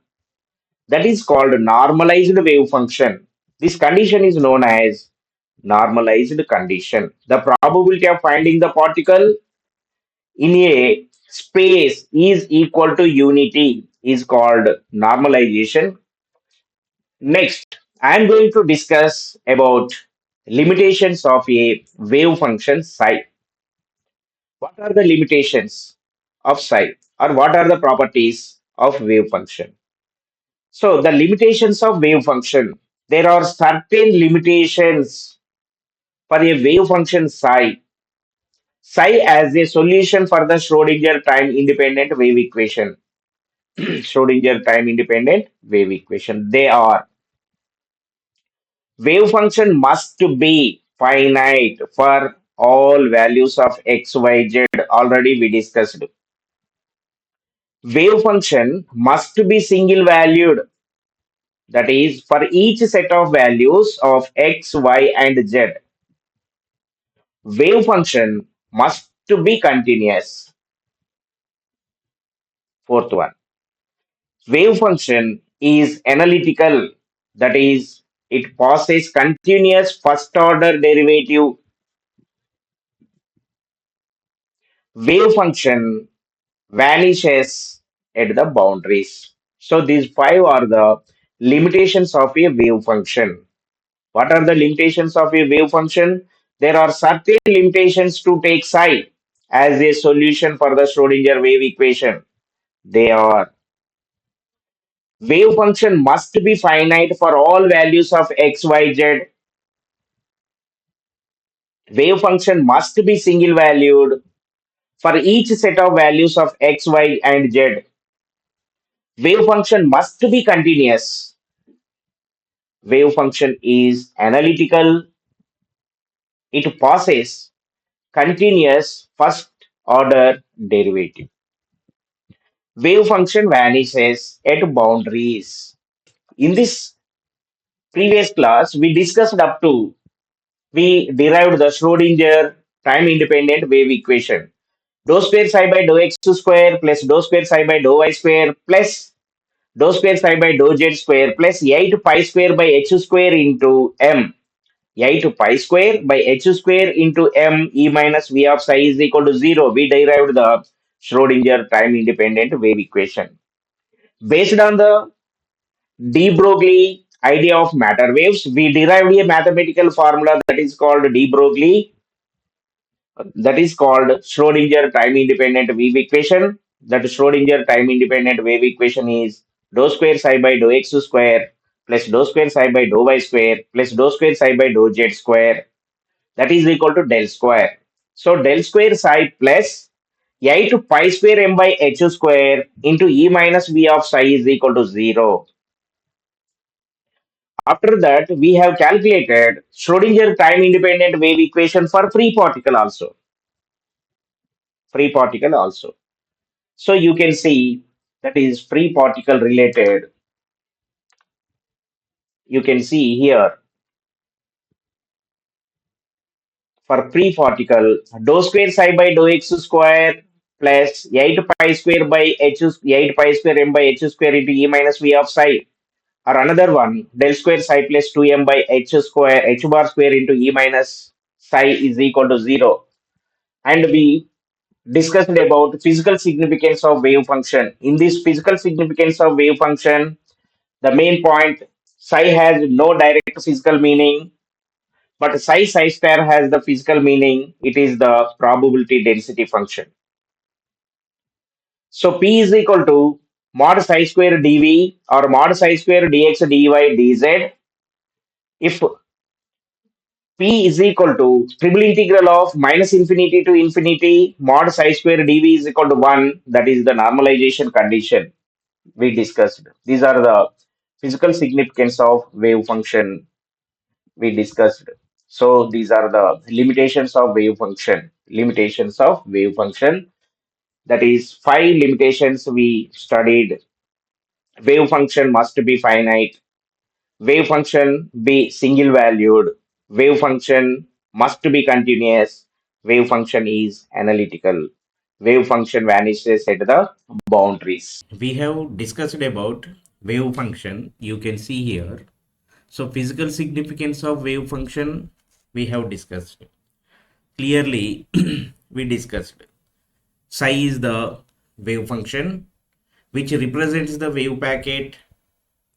that is called normalized wave function. This condition is known as normalized condition. The probability of finding the particle in a space is equal to unity is called normalization. Next, I am going to discuss about limitations of a wave function psi. What are the limitations of psi or what are the properties of wave function? So the limitations of wave function, there are certain limitations for a wave function psi. Psi as a solution for the Schrodinger time independent wave equation. Schrodinger time independent wave equation. They are wave function must be finite for all values of x, y, z. Already we discussed. Wave function must be single valued. That is for each set of values of x, y, and z. Wave function must be continuous. Fourth one. Wave function is analytical. That is, it possesses continuous first order derivative. Wave function vanishes at the boundaries. So these five are the limitations of a wave function. What are the limitations of a wave function? There are certain limitations to take psi as a solution for the Schrodinger wave equation. They are wave function must be finite for all values of x, y, z. Wave function must be single valued for each set of values of x, y, and z. Wave function must be continuous. Wave function is analytical. It possesses continuous first order derivative. Wave function vanishes at boundaries. In this previous class, we discussed up to we derived the Schrodinger time independent wave equation. Dou square psi by dou x square plus dou square psi by dou y square plus dou square psi by dou z square plus 8 pi square by h square into m. 8 pi square by h square into m e minus v of psi is equal to 0. We derived the Schrodinger time-independent wave equation. Based on the de Broglie idea of matter waves, we derived a mathematical formula that is called Schrodinger time-independent wave equation. That Schrodinger time-independent wave equation is dou square psi by dou x square plus dou square psi by dou y square plus dou square psi by dou z square, that is equal to del square. So del square psi plus 8 pi square m by h square into e minus v of psi is equal to 0. After that, we have calculated Schrodinger time independent wave equation for free particle also. Free particle also. So you can see that is free particle related. You can see here for free particle dou square psi by dou x square plus 8 pi square by h 8 pi square m by h square into e minus v of psi, or another one del square psi plus 2m by h square h bar square into e minus psi is equal to 0. And we discussed about physical significance of wave function. In this physical significance of wave function, the main point, psi has no direct physical meaning, but psi star has the physical meaning. It is the probability density function. So P is equal to mod psi square dV or mod psi square dx dy dz. If P is equal to triple integral of minus infinity to infinity mod psi square dV is equal to 1, that is the normalization condition we discussed. These are the physical significance of wave function we discussed. So these are the limitations of wave function. Limitations of wave function. That is five limitations we studied. Wave function must be finite. Wave function be single valued. Wave function must be continuous. Wave function is analytical. Wave function vanishes at the boundaries. We have discussed about wave function. You can see here. So physical significance of wave function we have discussed. Clearly, we discussed psi is the wave function which represents the wave packet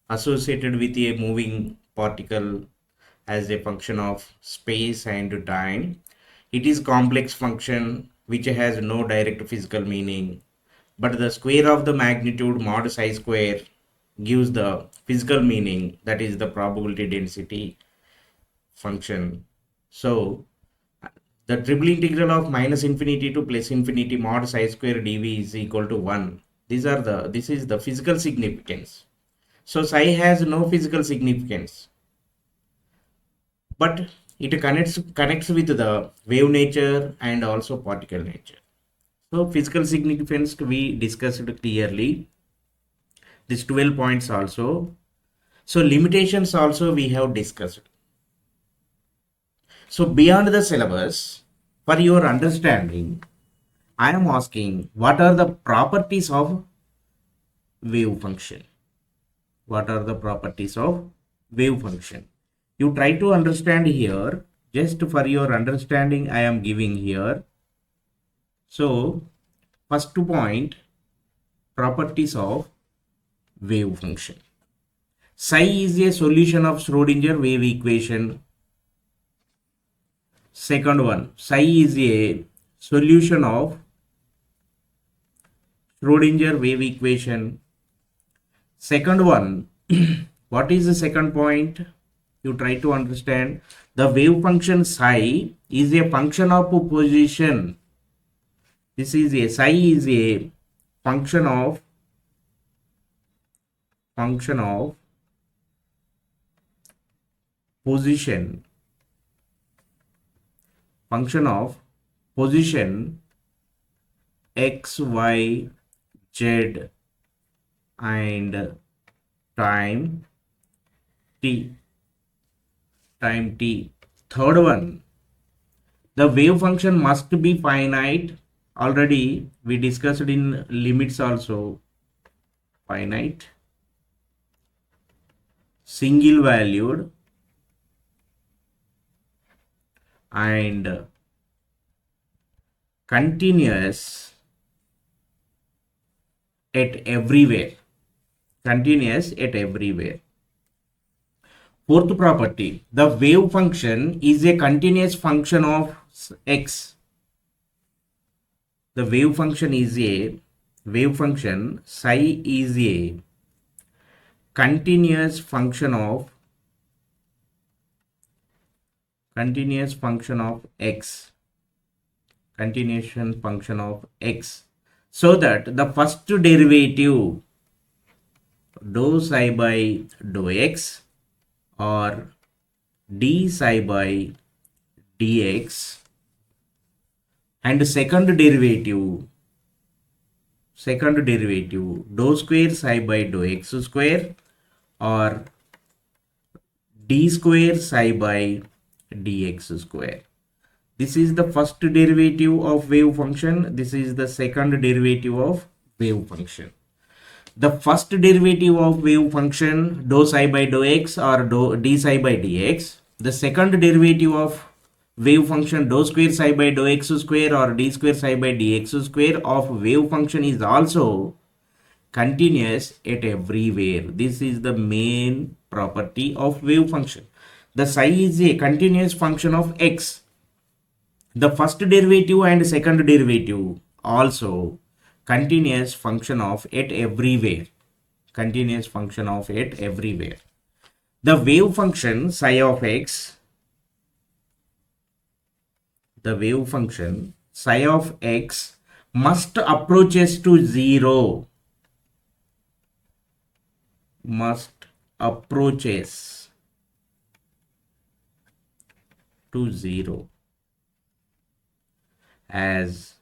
associated with a moving particle as a function of space and time. It is complex function which has no direct physical meaning, but the square of the magnitude mod psi square gives the physical meaning, that is the probability density function. So the triple integral of minus infinity to plus infinity mod psi square dv is equal to 1. This is the physical significance. So psi has no physical significance, but it connects with the wave nature and also particle nature. So physical significance we discussed clearly. These 12 points also. So limitations also we have discussed. So beyond the syllabus, for your understanding, I am asking what are the properties of wave function? What are the properties of wave function? You try to understand here, just for your understanding I am giving here. So first point, properties of wave function. Psi is a solution of Schrodinger wave equation. Second one, psi is a solution of Schrodinger wave equation. Second one, what is the second point? You try to understand the wave function psi is a function of position. This is a psi is a function of position, function of position x, y, z and time t. Third one, the wave function must be finite. Already we discussed in limits also. Finite, single valued and continuous at everywhere. Continuous at everywhere. Fourth property, the wave function is a continuous function of x. The wave function psi is a continuous function of x. Continuation function of x. So that the first derivative dou psi by dou x or d psi by dx, and second derivative dou square psi by dou x square or d square psi by dx square. This is the first derivative of wave function. This is the second derivative of wave function. The first derivative of wave function dou psi by dou x or d psi by dx. The second derivative of wave function dou square psi by dou x square or d square psi by dx square of wave function is also continuous at everywhere. This is the main property of wave function. The psi is a continuous function of x. The first derivative and second derivative also continuous function of at everywhere. Continuous function of at everywhere. The wave function psi of x, must approaches to 0. Must approaches to 0 as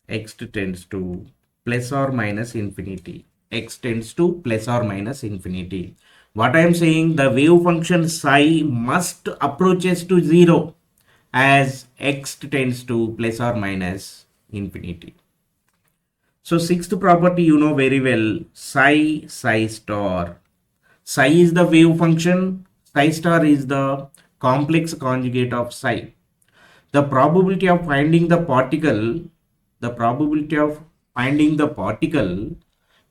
x tends to plus or minus infinity. X tends to plus or minus infinity. What I am saying, the wave function psi must approaches to 0 as x tends to plus or minus infinity. So sixth property you know very well, psi star. Psi is the wave function, psi star is the complex conjugate of psi. The probability of finding the particle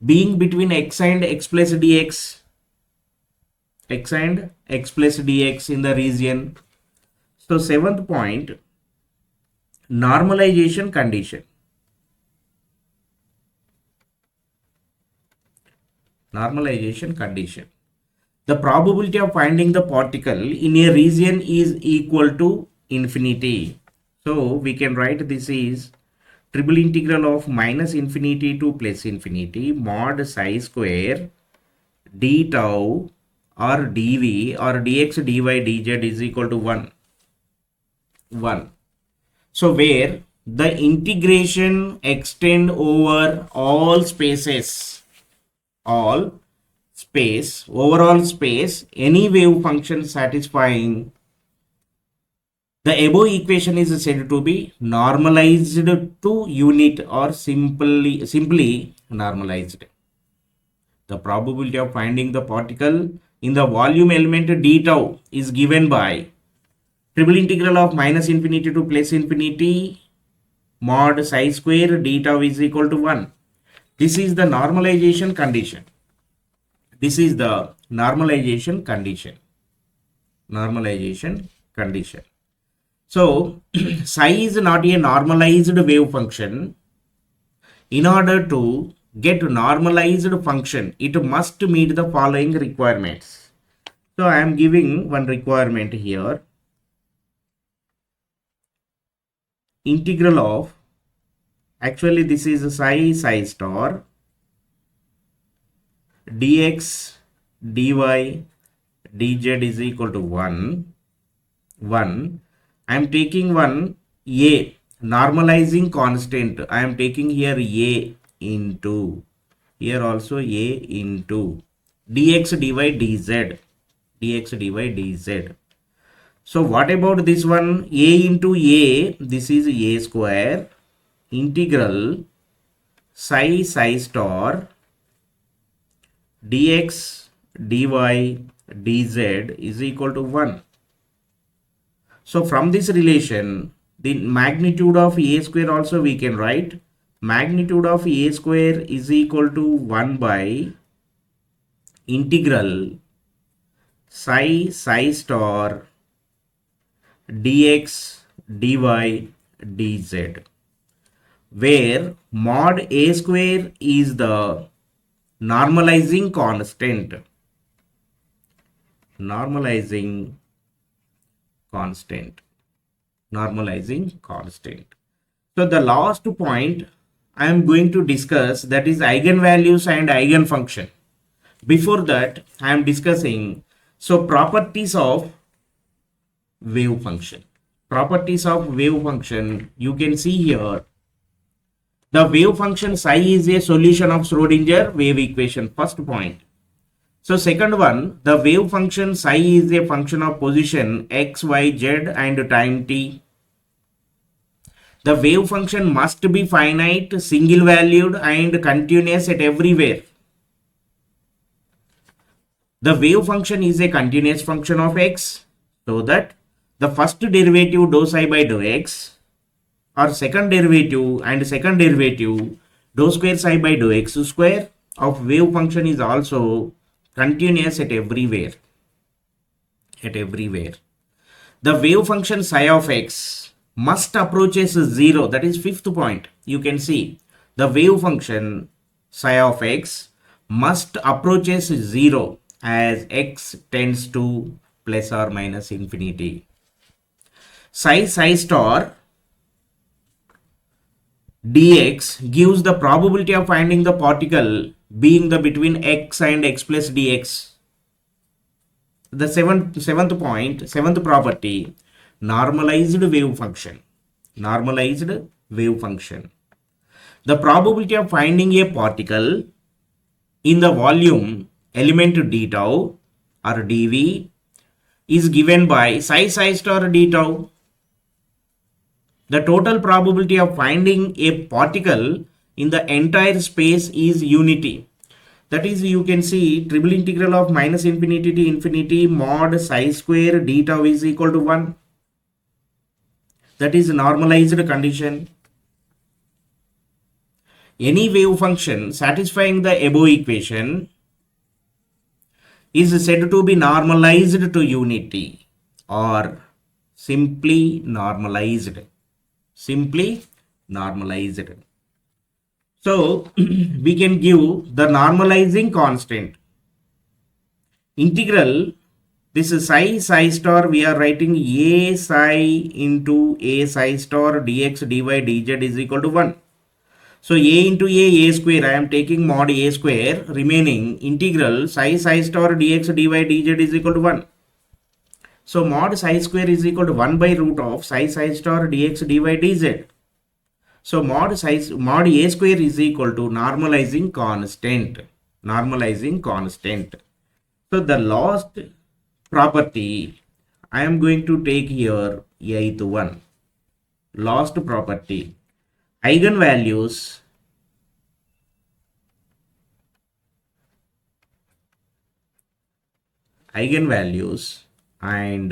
being between x and x plus dx, in the region. So seventh point, normalization condition. The probability of finding the particle in a region is equal to infinity. So we can write this is triple integral of minus infinity to plus infinity mod psi square d tau or dv or dx dy dz is equal to 1. So where the integration extend over overall space, any wave function satisfying the above equation is said to be normalized to unit or simply normalized. The probability of finding the particle in the volume element d tau is given by triple integral of minus infinity to plus infinity mod psi square d tau is equal to 1. This is the normalization condition. So psi is not a normalized wave function. In order to get normalized function, it must meet the following requirements. So I am giving one requirement here. Integral of, actually this is psi star dx dy dz is equal to 1. I am taking one a normalizing constant. I am taking here a into, here also a into dx dy dz. So what about this one? A into a, this is a square integral psi star dx dy dz is equal to 1. So from this relation, the magnitude of a square also we can write magnitude of a square is equal to 1 by integral psi star dx dy dz, where mod a square is the normalizing constant. Normalizing constant. Normalizing constant. So the last point I am going to discuss, that is eigenvalues and eigenfunction. Before that, I am discussing properties of wave function. Properties of wave function, you can see here the wave function psi is a solution of Schrodinger wave equation. First point. So second one, the wave function psi is a function of position x, y, z and time t. The wave function must be finite, single valued and continuous at everywhere. The wave function is a continuous function of x, so that the first derivative dou psi by dou x, or second derivative dou square psi by dou x square of wave function is also continuous at everywhere. The wave function psi of x must approaches 0. That is fifth point. You can see the wave function psi of x must approaches 0 as x tends to plus or minus infinity. Psi star dx gives the probability of finding the particle being the between x and x plus dx. The seventh property, normalized wave function. The probability of finding a particle in the volume element d tau or dv is given by psi star d tau. The total probability of finding a particle in the entire space is unity. That is, you can see triple integral of minus infinity to infinity mod psi square d tau is equal to 1. That is normalized condition. Any wave function satisfying the above equation is said to be normalized to unity or simply normalized. So we can give the normalizing constant. Integral, this is psi star, we are writing a psi into a psi star dx dy dz is equal to 1. So a into a square, I am taking mod a square, remaining integral psi star dx dy dz is equal to 1. So mod psi square is equal to 1 by root of psi star dx dy dz. So mod a square is equal to normalizing constant. So the last property I am going to take here, eighth one. Last property, eigenvalues and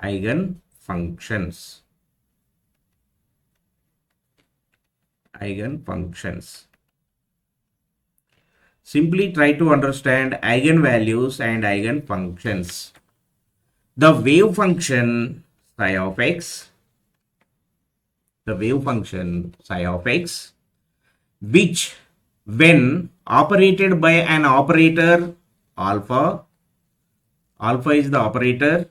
eigenfunctions. Simply try to understand eigenvalues and eigenfunctions. The wave function psi of x, which when operated by an operator alpha is the operator,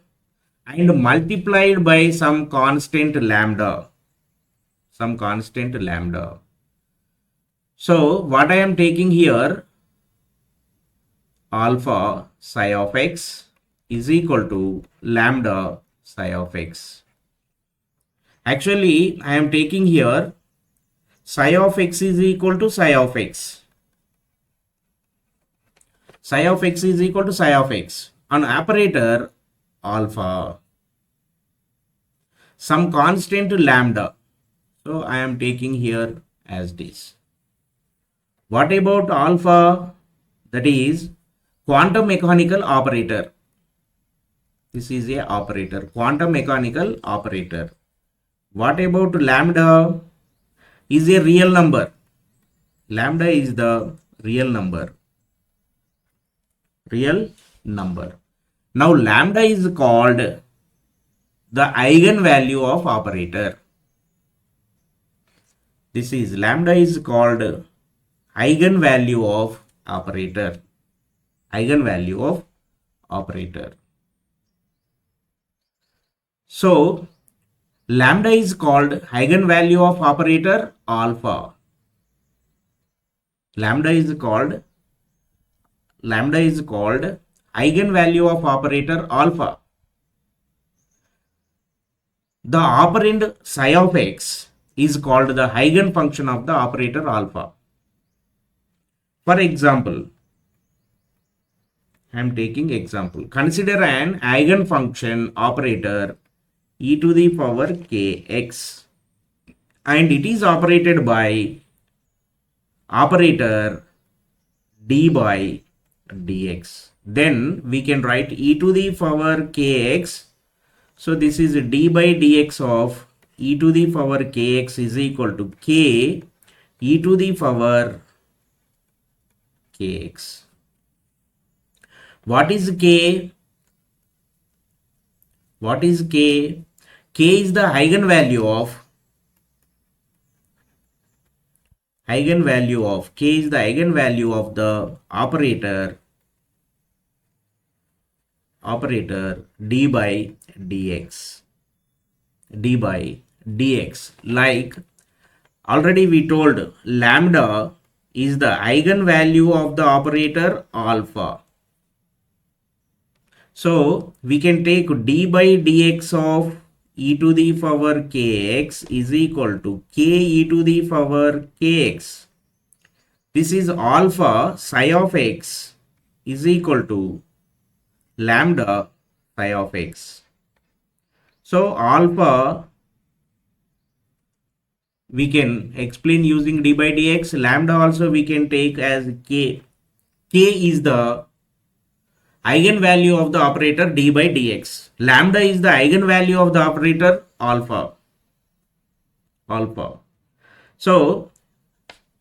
and multiplied by some constant lambda. So what I am taking here, alpha psi of x is equal to lambda psi of x. Actually, I am taking here psi of x is equal to psi of x. Psi of x is equal to psi of x. An operator alpha, some constant lambda. So I am taking here as this. What about alpha? That is quantum mechanical operator. This is a operator, quantum mechanical operator. What about lambda? is a real number. Lambda is the real number. Real number. Now lambda is called the eigenvalue of operator. This is lambda is called eigenvalue of operator. Eigenvalue of operator. So lambda is called eigenvalue of operator alpha. Lambda is called eigenvalue of operator alpha. The operand psi of x is called the eigenfunction of the operator alpha. For example, I am taking example. Consider an eigenfunction operator e to the power kx, and it is operated by operator d by dx. Then we can write e to the power kx. So this is d by dx of e to the power kx is equal to k e to the power kx. What is k? What is k? K is the eigenvalue of k is the eigenvalue of the operator d by dx. Like already we told, lambda is the eigenvalue of the operator alpha. So we can take d by dx of e to the power kx is equal to k e to the power kx. This is alpha psi of x is equal to lambda psi of x. So alpha we can explain using d by dx. Lambda also we can take as k. K is the eigenvalue of the operator d by dx. Lambda is the eigenvalue of the operator alpha. So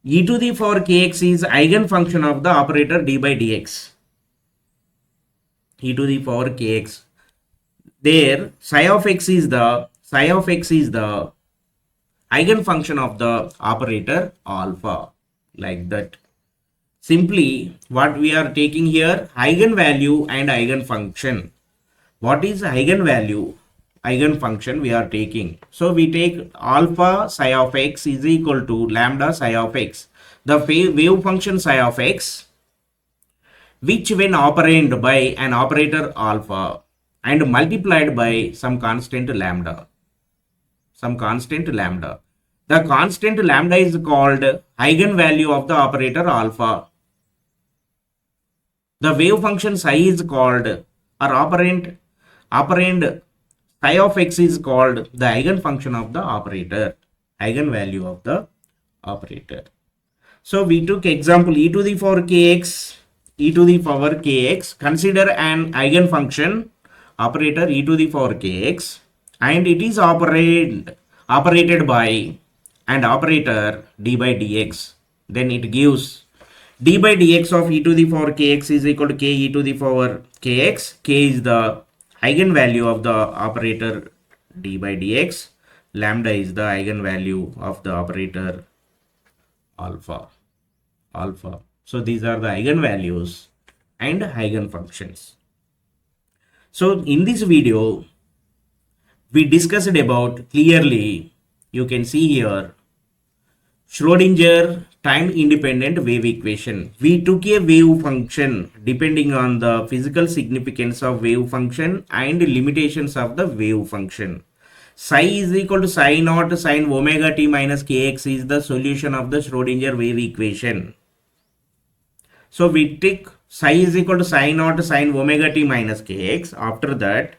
e to the power kx is eigenfunction of the operator d by dx. E to the power kx. There psi of x is the eigenfunction of the operator alpha, like that. Simply what we are taking here, eigenvalue and eigenfunction. What is eigenvalue? Eigenfunction we are taking. So we take alpha psi of x is equal to lambda psi of x. The wave function psi of x, which when operand by an operator alpha and multiplied by some constant lambda. The constant lambda is called eigenvalue of the operator alpha. The wave function psi is called, or operand psi of x is called the eigenfunction of the operator, eigenvalue of the operator. So we took example e to the power kx. Consider an eigenfunction operator e to the power kx, and it is operated by an operator d by dx. Then it gives d by dx of e to the power kx is equal to k e to the power kx. K is the eigenvalue of the operator d by dx. Lambda is the eigenvalue of the operator alpha. So these are the eigenvalues and eigenfunctions. So in this video we discussed about, clearly you can see here, Schrodinger time independent wave equation. We took a wave function depending on the physical significance of wave function and limitations of the wave function. Psi is equal to psi naught sine omega t minus kx is the solution of the Schrodinger wave equation. So we take psi is equal to psi naught sine omega t minus kx. After that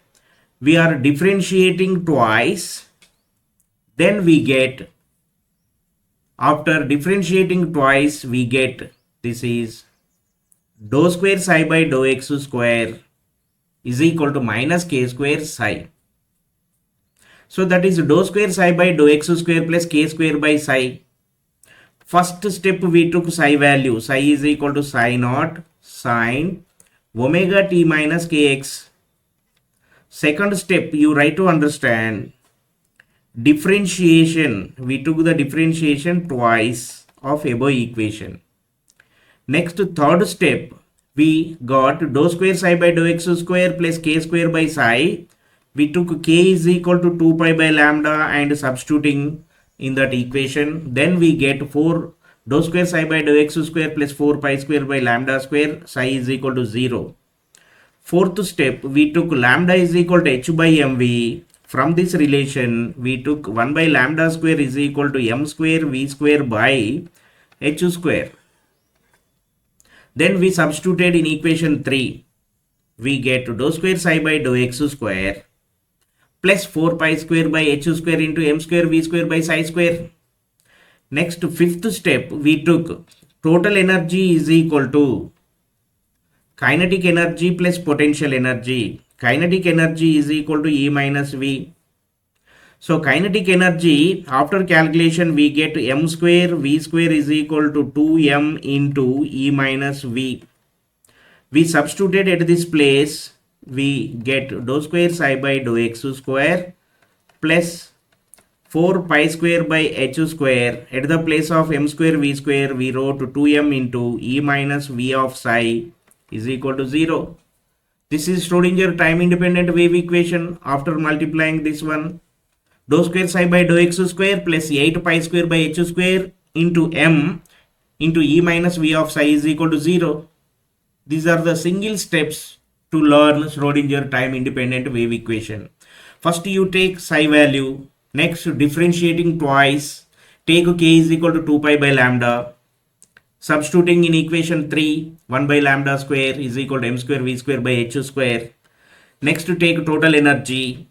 we are differentiating twice. Then we get, after differentiating twice, we get, this is dou square psi by dou x square is equal to minus k square psi. So that is dou square psi by dou x square plus k square by psi. First step we took psi value. Psi is equal to psi naught sine omega t minus kx. Second step, you try to understand differentiation. We took the differentiation twice of above equation. Next, third step, we got dou square psi by dou x square plus k square by psi. We took k is equal to 2 pi by lambda and substituting in that equation. Then we get 4 dou square psi by dou x square plus 4 pi square by lambda square. Psi is equal to 0. Fourth step, we took lambda is equal to h by mv. From this relation, we took 1 by lambda square is equal to m square v square by h square. Then we substituted in equation 3. We get dou square psi by dou x square plus 4 pi square by h square into m square v square by psi square. Next, fifth step, we took total energy is equal to kinetic energy plus potential energy. Kinetic energy is equal to E minus V. So kinetic energy, after calculation, we get m square v square is equal to 2m into E minus V. We substituted at this place, we get dou square psi by dou x square plus 4 pi square by h square. At the place of m square v square, we wrote 2m into E minus V of psi is equal to 0. This is Schrodinger time independent wave equation. After multiplying this one, dou square psi by dou x square plus 8 pi square by h square into m into E minus V of psi is equal to 0. These are the single steps to learn Schrodinger time independent wave equation. First you take psi value, next differentiating twice, take k is equal to 2 pi by lambda, substituting in equation 3, 1 by lambda square is equal to m square v square by h square. Next to take total energy,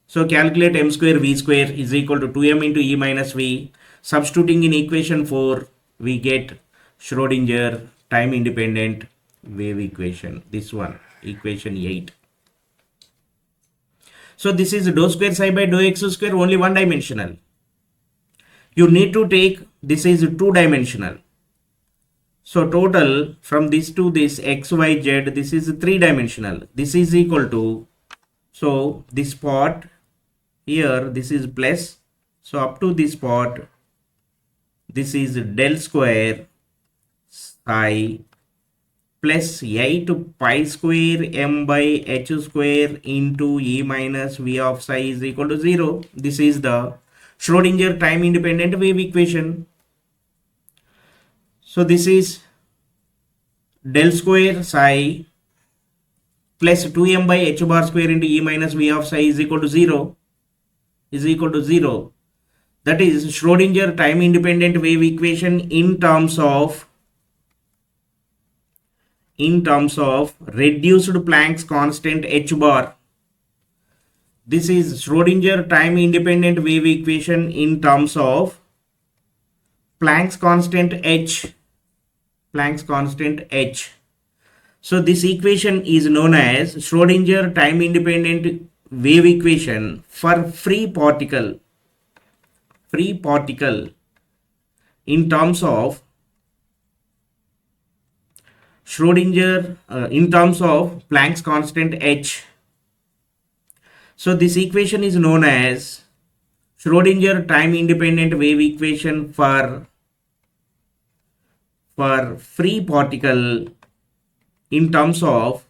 so calculate m square v square is equal to 2m into E minus V. Substituting in equation 4, we get Schrodinger time independent wave equation. This one, equation 8. So this is dou square psi by dou x square, only one dimensional. You need to take, this is two dimensional. So total from this to this x, y, z, this is three dimensional. This is equal to, so this part here, this is plus. So up to this part, this is del square psi plus 8 pi square m by h square into E minus V of psi is equal to 0. This is the Schrodinger time independent wave equation. So this is del square psi plus 2m by h bar square into E minus V of psi is equal to 0. Is equal to 0. That is Schrodinger time independent wave equation in terms of reduced Planck's constant h bar. This is Schrodinger time independent wave equation in terms of Planck's constant h. Planck's constant h. So this equation is known as Schrodinger time independent wave equation for free particle in terms of Schrodinger in terms of Planck's constant h. So this equation is known as Schrodinger time independent wave equation for free particle in terms of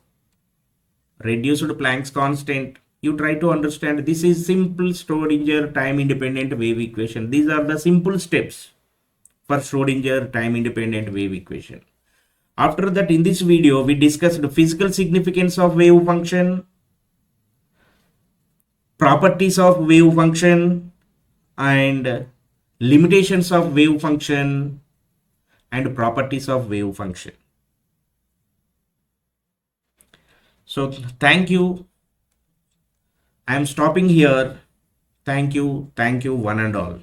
reduced Planck's constant. You try to understand, this is simple Schrodinger time independent wave equation. These are the simple steps for Schrodinger time independent wave equation. After that, in this video, we discussed the physical significance of wave function, properties of wave function, and limitations of wave function and properties of wave function. So thank you. I am stopping here. Thank you one and all.